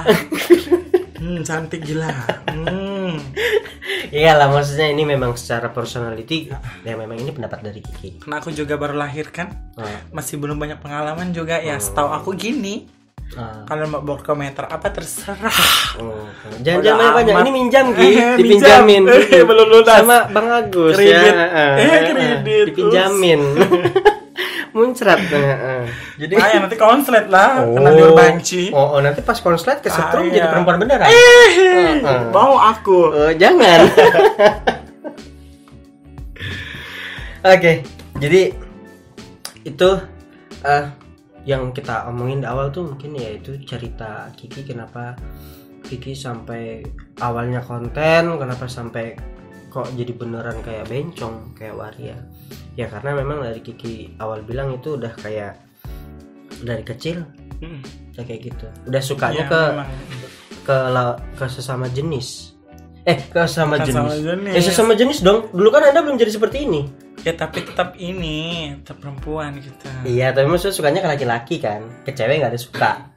Cantik gila. Iya lah, maksudnya ini memang secara personality ya memang ini pendapat dari Kiki. Karena aku juga baru lahir kan, masih belum banyak pengalaman juga ya. Setahu aku gini, kalian mau berkomentar apa terserah. Jangan banyak. Ini minjam Ki, minjam. dipinjamin. Belum lunas. Sama Bang Agus Kredit. ya. Kredit. Dipinjamin. Muncrat. Jadi nanti konslet lah, kena dior banci. Nanti pas konslet kesetrum jadi perempuan beneran. Mau aku. Jangan. Oke, jadi itu yang kita omongin di awal tuh mungkin ya itu cerita Kiki, kenapa Kiki sampai awalnya konten, kenapa sampai kok jadi beneran kayak bencong, kayak waria. Ya karena memang dari Kiki awal bilang itu udah kayak dari kecil ya kayak gitu. Udah sukanya ke sesama jenis. Ke sesama jenis. Sesama jenis dong. Dulu kan Anda belum jadi seperti ini. Ya tapi tetap perempuan kita. Iya, tapi maksudnya sukanya ke laki-laki kan. Ke cewek nggak ada suka.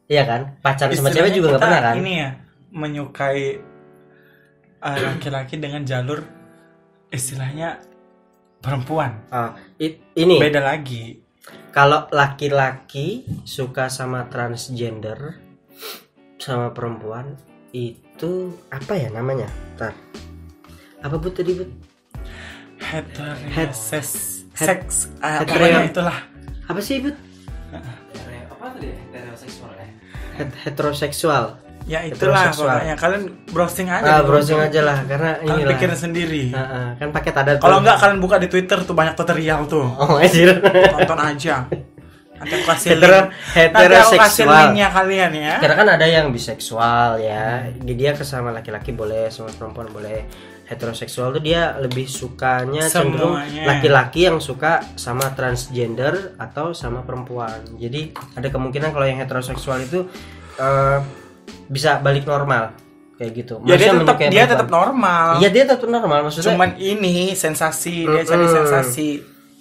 Iya kan? Pacaran sama cewek juga nggak pernah kan? Ini ya, menyukai laki-laki dengan jalur istilahnya perempuan. Ini beda lagi. Kalau laki-laki suka sama transgender sama perempuan itu apa ya namanya? Apa Bu tadi Bu? Itulah. Apa sih Bu? Apa tadi? Heteroseksual ya? Heteroseksual. Ya itulah pokoknya, kalian browsing aja. Browsing aja lah karena ini lah. Pikirin sendiri. Kan paket ada. Kalau enggak kalian buka di Twitter tuh banyak tutorial tuh. Anjir. Tonton aja. Nanti aku kasih heteroseksual linknya kalian ya. Karena kan ada yang biseksual ya. Dia kesama laki-laki boleh, sama perempuan boleh. Heteroseksual tuh dia lebih sukanya cenderung laki-laki yang suka sama transgender atau sama perempuan. Jadi ada kemungkinan kalau yang heteroseksual itu bisa balik normal kayak gitu. Ya dia tetap normal. Iya dia tetap normal maksudnya. Cuman ini sensasi, dia cari sensasi.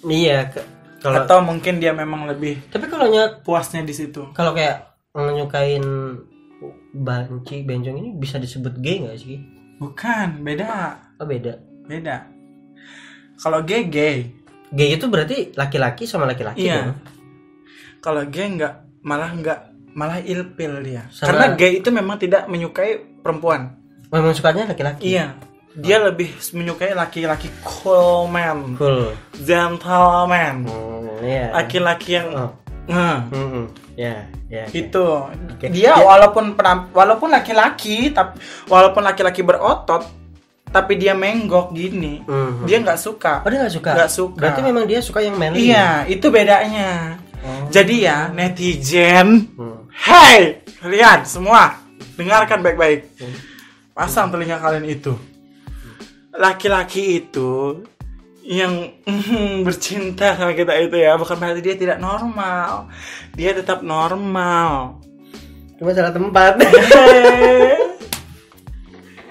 Iya. Atau mungkin dia memang lebih. Tapi kalau puasnya di situ. Kalau kayak menyukain bencong ini bisa disebut gay nggak sih? Bukan, beda. Oh beda. Beda. Kalau gay itu berarti laki-laki sama laki-laki. Iya. Kalau gay malah ilpil dia. Karena gay itu memang tidak menyukai perempuan. Memang sukanya laki-laki. Iya. Dia lebih menyukai laki-laki cool man, gentleman. Laki-laki yang itu. Okay. Dia walaupun laki-laki, walaupun laki-laki berotot, tapi dia menggok gini, dia nggak suka. Dia nggak suka. Nggak suka. Berarti memang dia suka yang manly. Iya, itu bedanya. Jadi ya netizen, hey kalian semua dengarkan baik-baik. Pasang telinga kalian itu. Laki-laki itu yang bercinta sama kita itu ya, bukan berarti dia tidak normal. Dia tetap normal. Cuma salah tempat.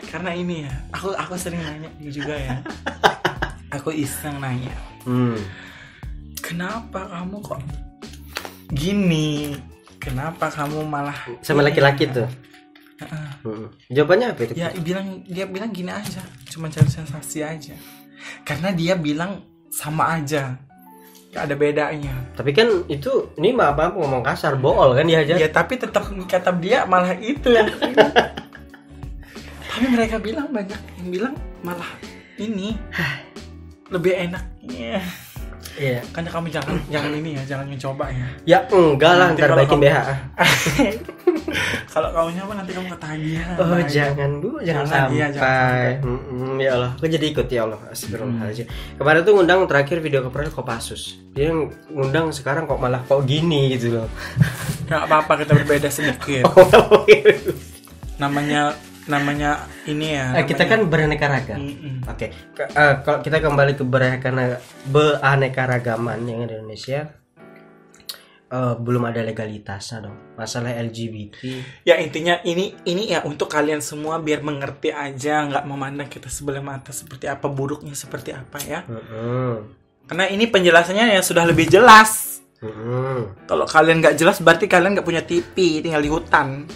Karena ini ya, aku sering nanya juga ya. Aku iseng nanya. Kenapa kamu kok gini? Kenapa kamu malah sama laki-laki tuh? Jawabannya apa itu? Ya dia bilang gini aja, cuma cari sensasi aja. Karena dia bilang sama aja, gak ada bedanya. Tapi kan itu, ini maaf ngomong kasar, bool kan dia aja. Ya tapi tetap kata dia malah itu yang tapi mereka bilang banyak yang bilang malah ini lebih enaknya. Iya. Karena kamu jangan ini ya, jangan mencoba ya. Ya enggak lah, ntar baikin BH. Kalau kamu nyoba nanti kamu ketagihan. Oh jangan Bu, jangan sampai. Iya, jangan Ya Allah, aku jadi ikut ya Allah. Astagfirullahaladzim. Kemarin tuh ngundang terakhir video Kopral Kopassus. Dia ngundang sekarang kok malah kok gini gitu loh. Gak apa-apa, kita berbeda sedikit. Namanya ini ya. Kita kan beraneka ragam. Oke. Kalau kita kembali ke beraneka ragaman yang ada di Indonesia, belum ada legalitasnya dong. Masalah LGBT. Ya intinya ini ya untuk kalian semua biar mengerti aja, nggak memandang kita sebelah mata seperti apa, buruknya seperti apa ya. Karena ini penjelasannya ya sudah lebih jelas. Kalau kalian nggak jelas berarti kalian nggak punya TV, tinggal di hutan.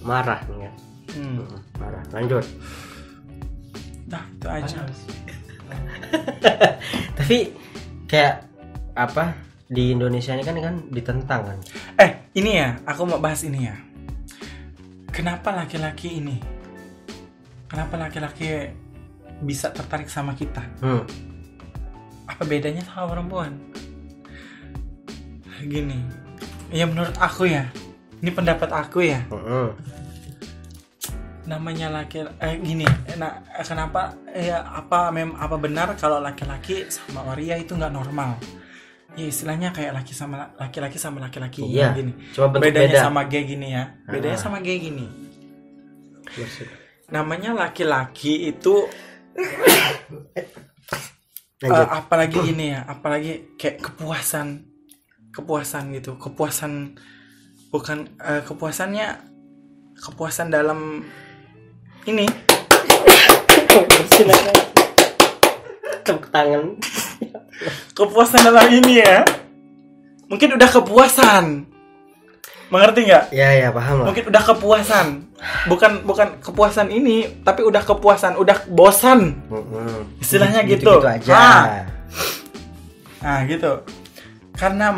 Marah nih kan. Marah. Lanjut. Nah, itu aja. Tapi kayak apa di Indonesia ini kan ditentang kan. Ini ya, aku mau bahas ini ya. Kenapa laki-laki bisa tertarik sama kita? Apa bedanya sama perempuan? Gini. Ya menurut aku ya. Ini pendapat aku ya. Namanya gini. Nah, kenapa apa benar kalau laki-laki sama waria itu nggak normal? Ya istilahnya kayak laki-laki sama laki-laki. Iya. Gini. Coba bedanya beda. sama gay gini ya. Bedanya sama gay gini. Namanya laki-laki itu apalagi ini ya, apalagi kayak kepuasan gitu. Bukan kepuasan dalam ini. Tepuk tangan. Kepuasan dalam ini ya. Mungkin udah kepuasan. Mengerti nggak? Ya paham lah. Mungkin udah kepuasan. Bukan kepuasan ini, tapi udah kepuasan, udah bosan. Istilahnya gitu. Aja. Nah, gitu. Karena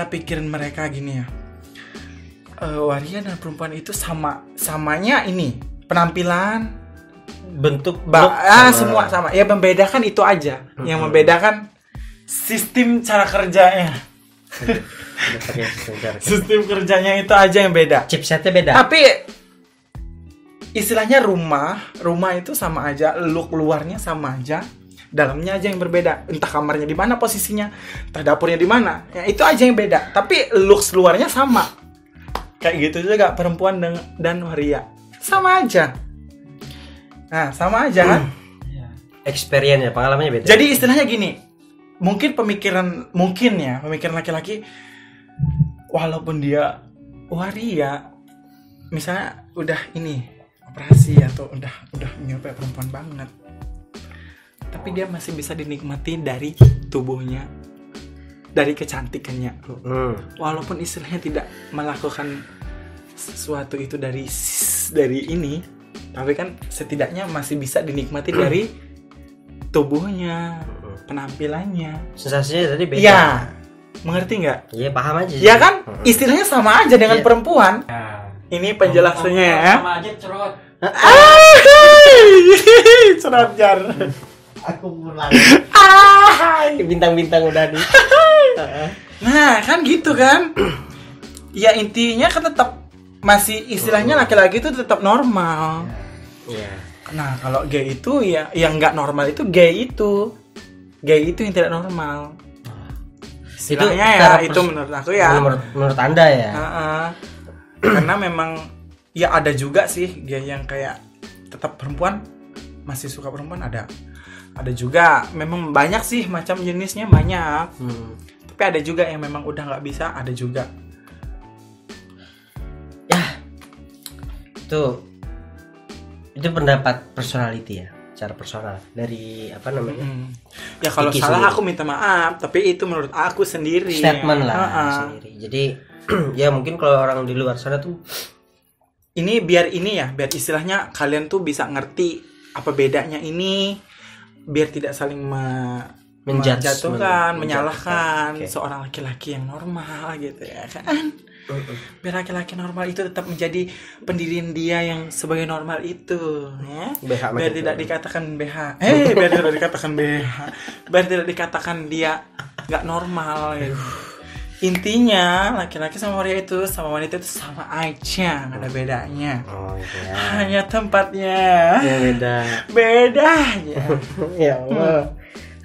pikiran mereka gini ya. Waria dan perempuan itu samanya ini penampilan, bentuk, semua sama. Ya membedakan itu aja. Yang membedakan sistem cara kerjanya. Sistem kerjanya itu aja yang beda. Chipsetnya beda. Tapi istilahnya rumah itu sama aja, look luarnya sama aja, dalamnya aja yang berbeda. Entah kamarnya di mana posisinya, entah dapurnya di mana. Ya itu aja yang beda. Tapi looks luarnya sama. Kayak gitu juga perempuan dan waria. Sama aja. Nah, sama aja kan? Experience ya, pengalamannya beda. Jadi istilahnya gini. Mungkin pemikiran laki-laki walaupun dia waria, misalnya udah ini operasi atau udah menyerupai perempuan banget. Tapi dia masih bisa dinikmati dari tubuhnya, dari kecantikannya. Walaupun istilahnya tidak melakukan sesuatu itu dari ini, tapi kan setidaknya masih bisa dinikmati dari tubuhnya, penampilannya. Sensasinya tadi beda. Iya, mengerti nggak? Iya, paham aja. Iya kan? Istilahnya sama aja dengan perempuan. Ini penjelasannya ya. Sama aja cerot. Cerot jar. Aku pulang. Bintang-bintang udah di. Nah, kan gitu kan? Ya intinya kan tetap masih istilahnya laki-laki itu tetap normal. Iya. Nah, kalau gay itu ya yang nggak normal itu gay itu yang tidak normal. Istilahnya itu menurut aku ya. Menurut Anda ya. Karena memang ya ada juga sih gay yang kayak tetap perempuan, masih suka perempuan ada juga. Memang banyak sih macam jenisnya banyak. Tapi ada juga yang memang udah nggak bisa, ada juga. Ya, itu pendapat personality ya, cara personal dari apa namanya? Ya kalau Kiki salah sendiri. aku minta maaf, tapi itu menurut aku sendiri. Statement lah sendiri. Jadi Ya mungkin kalau orang di luar sana tuh ini biar istilahnya kalian tuh bisa ngerti apa bedanya ini, biar tidak saling menjatuhkan, menyalahkan seorang laki-laki yang normal gitu ya kan. Biar laki-laki normal itu tetap menjadi pendirian dia yang sebagai normal itu ya. Biar tidak dikatakan BH. Biar tidak dikatakan BH. Biar tidak dikatakan dia nggak normal gitu. Intinya laki-laki sama waria itu sama wanita itu sama aja, nggak ada bedanya. Hanya tempatnya beda aja. Ya Allah.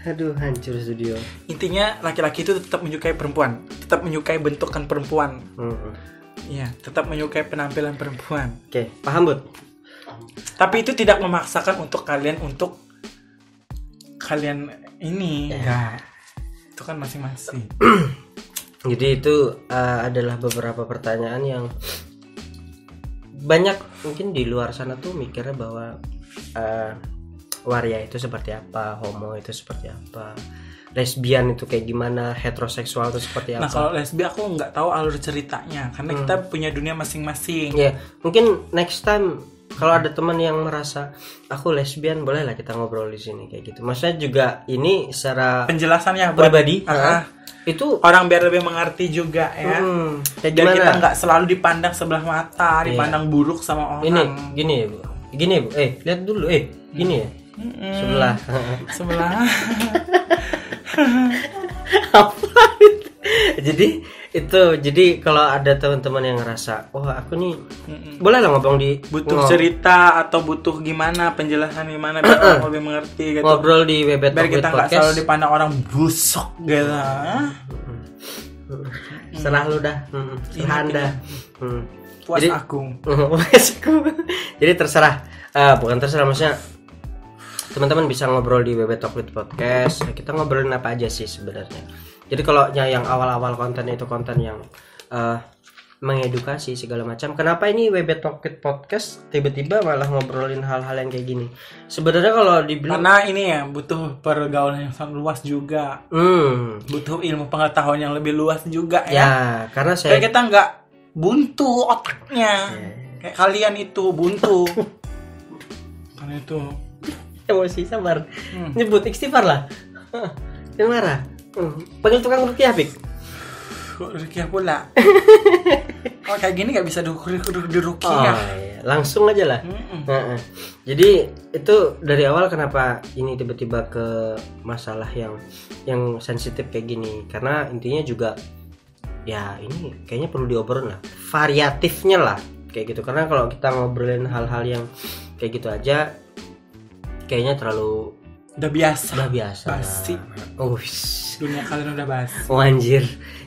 Aduh, hancur studio. Intinya laki-laki itu tetap menyukai perempuan, tetap menyukai bentukan perempuan. Iya, tetap menyukai penampilan perempuan. Oke, paham, Bud? Tapi itu tidak memaksakan untuk kalian ini. Enggak. Itu kan masing-masing. Jadi itu adalah beberapa pertanyaan yang banyak mungkin di luar sana tuh mikirnya bahwa waria itu seperti apa, homo itu seperti apa, lesbian itu kayak gimana, heteroseksual itu seperti apa. Nah kalau lesbian aku nggak tahu alur ceritanya karena kita punya dunia masing-masing. Ya mungkin next time kalau ada teman yang merasa aku lesbian, bolehlah kita ngobrol di sini kayak gitu. Maksudnya juga ini secara penjelasannya pribadi itu orang biar lebih mengerti juga ya. Biar kita nggak selalu dipandang sebelah mata, dipandang buruk sama orang. Ini gini ya, Bu. Lihat dulu gini ya. Sebelah. Apa itu? Jadi kalau ada teman-teman yang ngerasa, aku nih boleh lah ngobrol butuh cerita atau butuh gimana penjelasan gimana biar orang lebih mengerti gitu. Ngobrol di Bebet biar kita nggak selalu dipandang orang busuk gitu. Serah lu dah, serah Anda. Puas aku. Jadi terserah, bukan terserah, maksudnya teman-teman bisa ngobrol di Bebet Talk with Podcast. Kita ngobrolin apa aja sih sebenarnya. Jadi kalau yang awal-awal konten itu konten yang mengedukasi segala macam. Kenapa ini Bebet Talk with Podcast tiba-tiba malah ngobrolin hal-hal yang kayak gini? Sebenarnya kalau dibilang karena ini ya butuh pergaulan yang sangat luas juga. Butuh ilmu pengetahuan yang lebih luas juga ya. Ya, karena kayak kita nggak buntu otaknya. Kayak kalian itu buntu. Karena itu emosi, sabar. Nyebut istighfar lah. Jangan marah. Panggil tukang rukiah, Pik. Rukiah pula. Kalau kayak gini nggak bisa dirukiah. Langsung aja lah. Jadi itu dari awal kenapa ini tiba-tiba ke masalah yang sensitif kayak gini? Karena intinya juga ya ini kayaknya perlu diobrolin lah. Variatifnya lah kayak gitu. Karena kalau kita ngobrolin hal-hal yang kayak gitu aja kayaknya terlalu udah biasa. Basi. Dunia kalian udah basi. Anjir.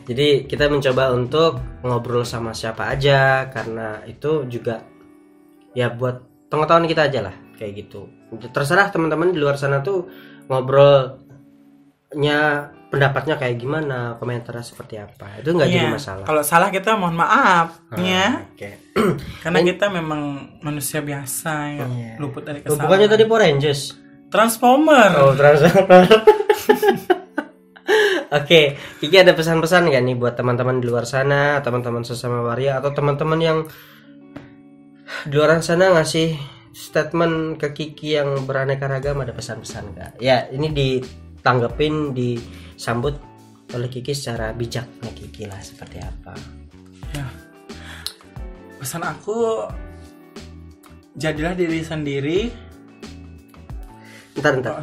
Jadi kita mencoba untuk ngobrol sama siapa aja karena itu juga ya buat pengetahuan kita aja lah kayak gitu. Terserah teman-teman di luar sana tuh ngobrolnya pendapatnya kayak gimana, komentarnya seperti apa. Itu nggak jadi masalah. Kalau salah kita mohon maaf ya. Karena kita memang manusia biasa ya, luput dari kesalahan. Bukannya tadi Power Rangers? Transformer. Transformer. Oke, Kiki ada pesan-pesan gak nih buat teman-teman di luar sana, teman-teman sesama waria atau teman-teman yang di luar sana ngasih statement ke Kiki yang beraneka ragam, ada pesan-pesan gak? Ya, ini ditanggepin, disambut oleh Kiki secara bijaknya Kiki lah seperti apa. Ya. Pesan aku, jadilah diri sendiri. Bentar,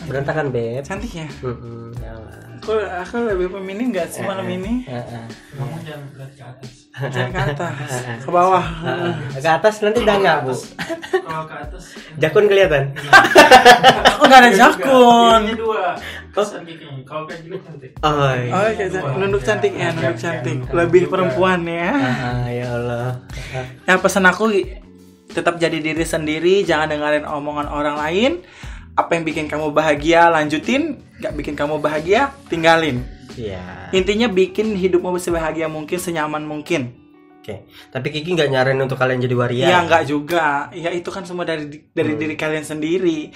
berantakan Beb. Cantik ya? Ya Allah. Aku lebih pemini nggak sih malam ini? Ngomong jangan berat ke atas. Jangan ke atas, ke bawah. Ke atas nanti udah nggak, Bu. Kalau ke atas Jakun kelihatan. Aku nggak ada jakun. Ini dua. Kesan giginya. Kalau kayak gini cantik. Nunduk cantik ya, nunduk cantik. Lebih perempuan ya. Ya Allah. Ya pesan aku tetap jadi diri sendiri, jangan dengerin omongan orang lain. Apa yang bikin kamu bahagia lanjutin, gak bikin kamu bahagia tinggalin. Iya. Intinya bikin hidupmu sebahagia mungkin, senyaman mungkin. Oke. Tapi Kiki nggak nyaranin untuk kalian jadi waria. Iya, enggak juga. Ya itu kan semua dari diri kalian sendiri.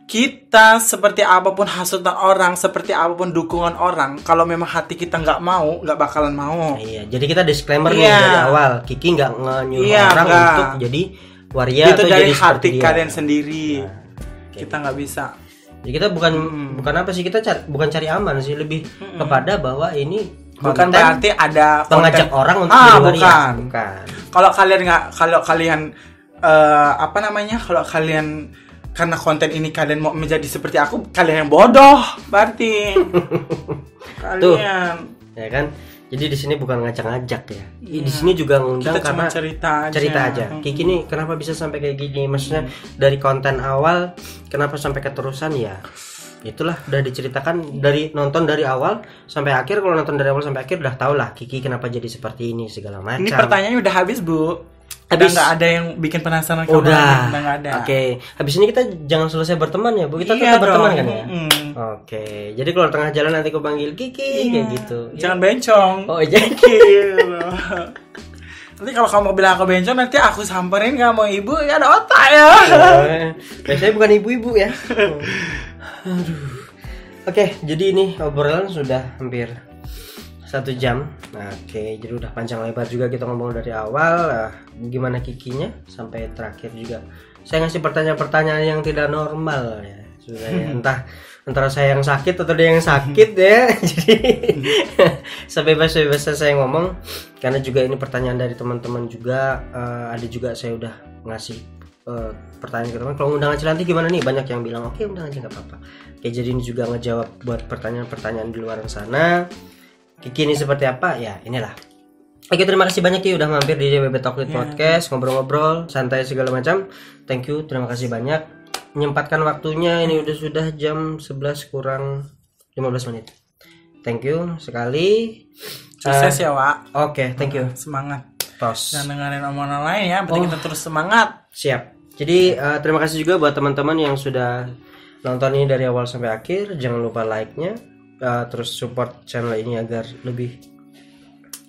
Kita seperti apapun hasutan orang, seperti apapun dukungan orang, kalau memang hati kita nggak mau, nggak bakalan mau. Iya, jadi kita disclaimer nih Iya. dari awal. Kiki nggak nyuruh Iya, orang enggak. untuk jadi waria Itu atau dari jadi seperti hati dia. kalian sendiri. Oke. Kita nggak bisa. Jadi kita bukan apa sih, kita bukan cari aman sih, lebih kepada bahwa ini Bukan konten berarti ada mengajak konten- orang untuk Ah, jadi waria. bukan. Bukan. Kalau kalian apa namanya? Kalau kalian karena konten ini kalian mau menjadi seperti aku, kalian yang bodoh berarti. Kalian. Ya kan? Jadi di sini bukan ngajak-ngajak ya. Di sini juga ngundang Kita cuma karena cerita aja. Kiki nih kenapa bisa sampai kayak gini? Maksudnya dari konten awal kenapa sampai keterusan ya? Itulah udah diceritakan dari nonton dari awal sampai akhir. Kalau nonton dari awal sampai akhir udah tau lah Kiki kenapa jadi seperti ini segala macam. Ini pertanyaannya udah habis, Bu. Habis. Udah nggak ada yang bikin penasaran kamu Udah. lagi. Udah nggak ada. Oke. Habis ini kita jangan selesai berteman ya, Bu. Kita Iya tetap berteman dong. kan ya? Oke. Jadi kalau tengah jalan nanti aku panggil Kiki kayak gitu. Jangan bencong. Oh, iya. Gitu. Nanti kalau kamu bilang aku bencong, nanti aku samperin kamu, ibu ya ada otak ya. Biasanya bukan ibu-ibu ya. Aduh. Oke, jadi ini obrolan sudah hampir 1 jam. Nah, oke, jadi udah panjang lebar juga kita ngomong dari awal. Gimana Kikinya sampai terakhir juga. Saya ngasih pertanyaan-pertanyaan yang tidak normal ya. Sudah ya. Antara saya yang sakit atau dia yang sakit ya. Jadi sebebas-bebasnya saya ngomong. Karena juga ini pertanyaan dari teman-teman juga. Ada juga saya udah ngasih pertanyaan ke teman. Kalau undangan Cilanti gimana nih? Banyak yang bilang oke, undang aja nggak apa-apa. Oke, jadi ini juga ngejawab buat pertanyaan-pertanyaan di luar sana. Kiki ini seperti apa? Ya inilah. Oke, terima kasih banyak Ki udah mampir di WB Talk With Podcast, ngobrol-ngobrol, santai segala macam. Thank you, terima kasih banyak. Menyempatkan waktunya, ini sudah jam 11 kurang 15 menit. Thank you sekali. Sukses ya, Wak. Oke, thank you. Semangat. Tos. Jangan dengerin omongan lain ya, penting kita terus semangat. Siap. Jadi terima kasih juga buat teman-teman yang sudah nonton ini dari awal sampai akhir. Jangan lupa like-nya, terus support channel ini agar lebih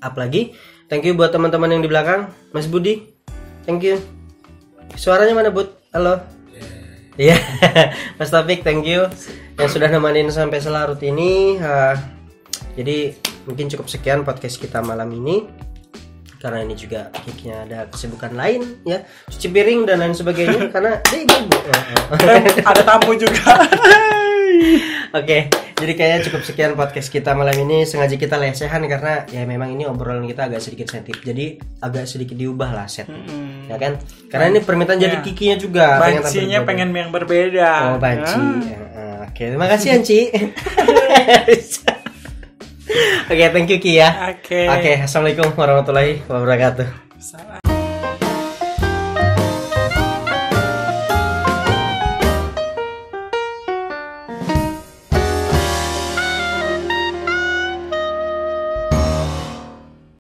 up lagi. Thank you buat teman-teman yang di belakang, Mas Budi. Thank you. Suaranya mana, Bud? Halo. Iya. Mas Taufik, thank you yang sudah nemenin sampai selarut ini. Jadi mungkin cukup sekian podcast kita malam ini. Karena ini juga Kikinya ada kesibukan lain ya, cuci piring dan lain sebagainya karena dia ibu. Ada tamu juga. Oke, jadi kayaknya cukup sekian podcast kita malam ini. Sengaja kita lesehan karena ya memang ini obrolan kita agak sedikit sensitif. Jadi agak sedikit diubah lah set. Ya kan? Karena ini permintaan jadi Kikinya juga. Bancinya pengen yang berbeda. Oh, banci. Oke, terima kasih Anci. Oke, thank you Ki ya. Oke. Oke, assalamualaikum warahmatullahi wabarakatuh. Salam.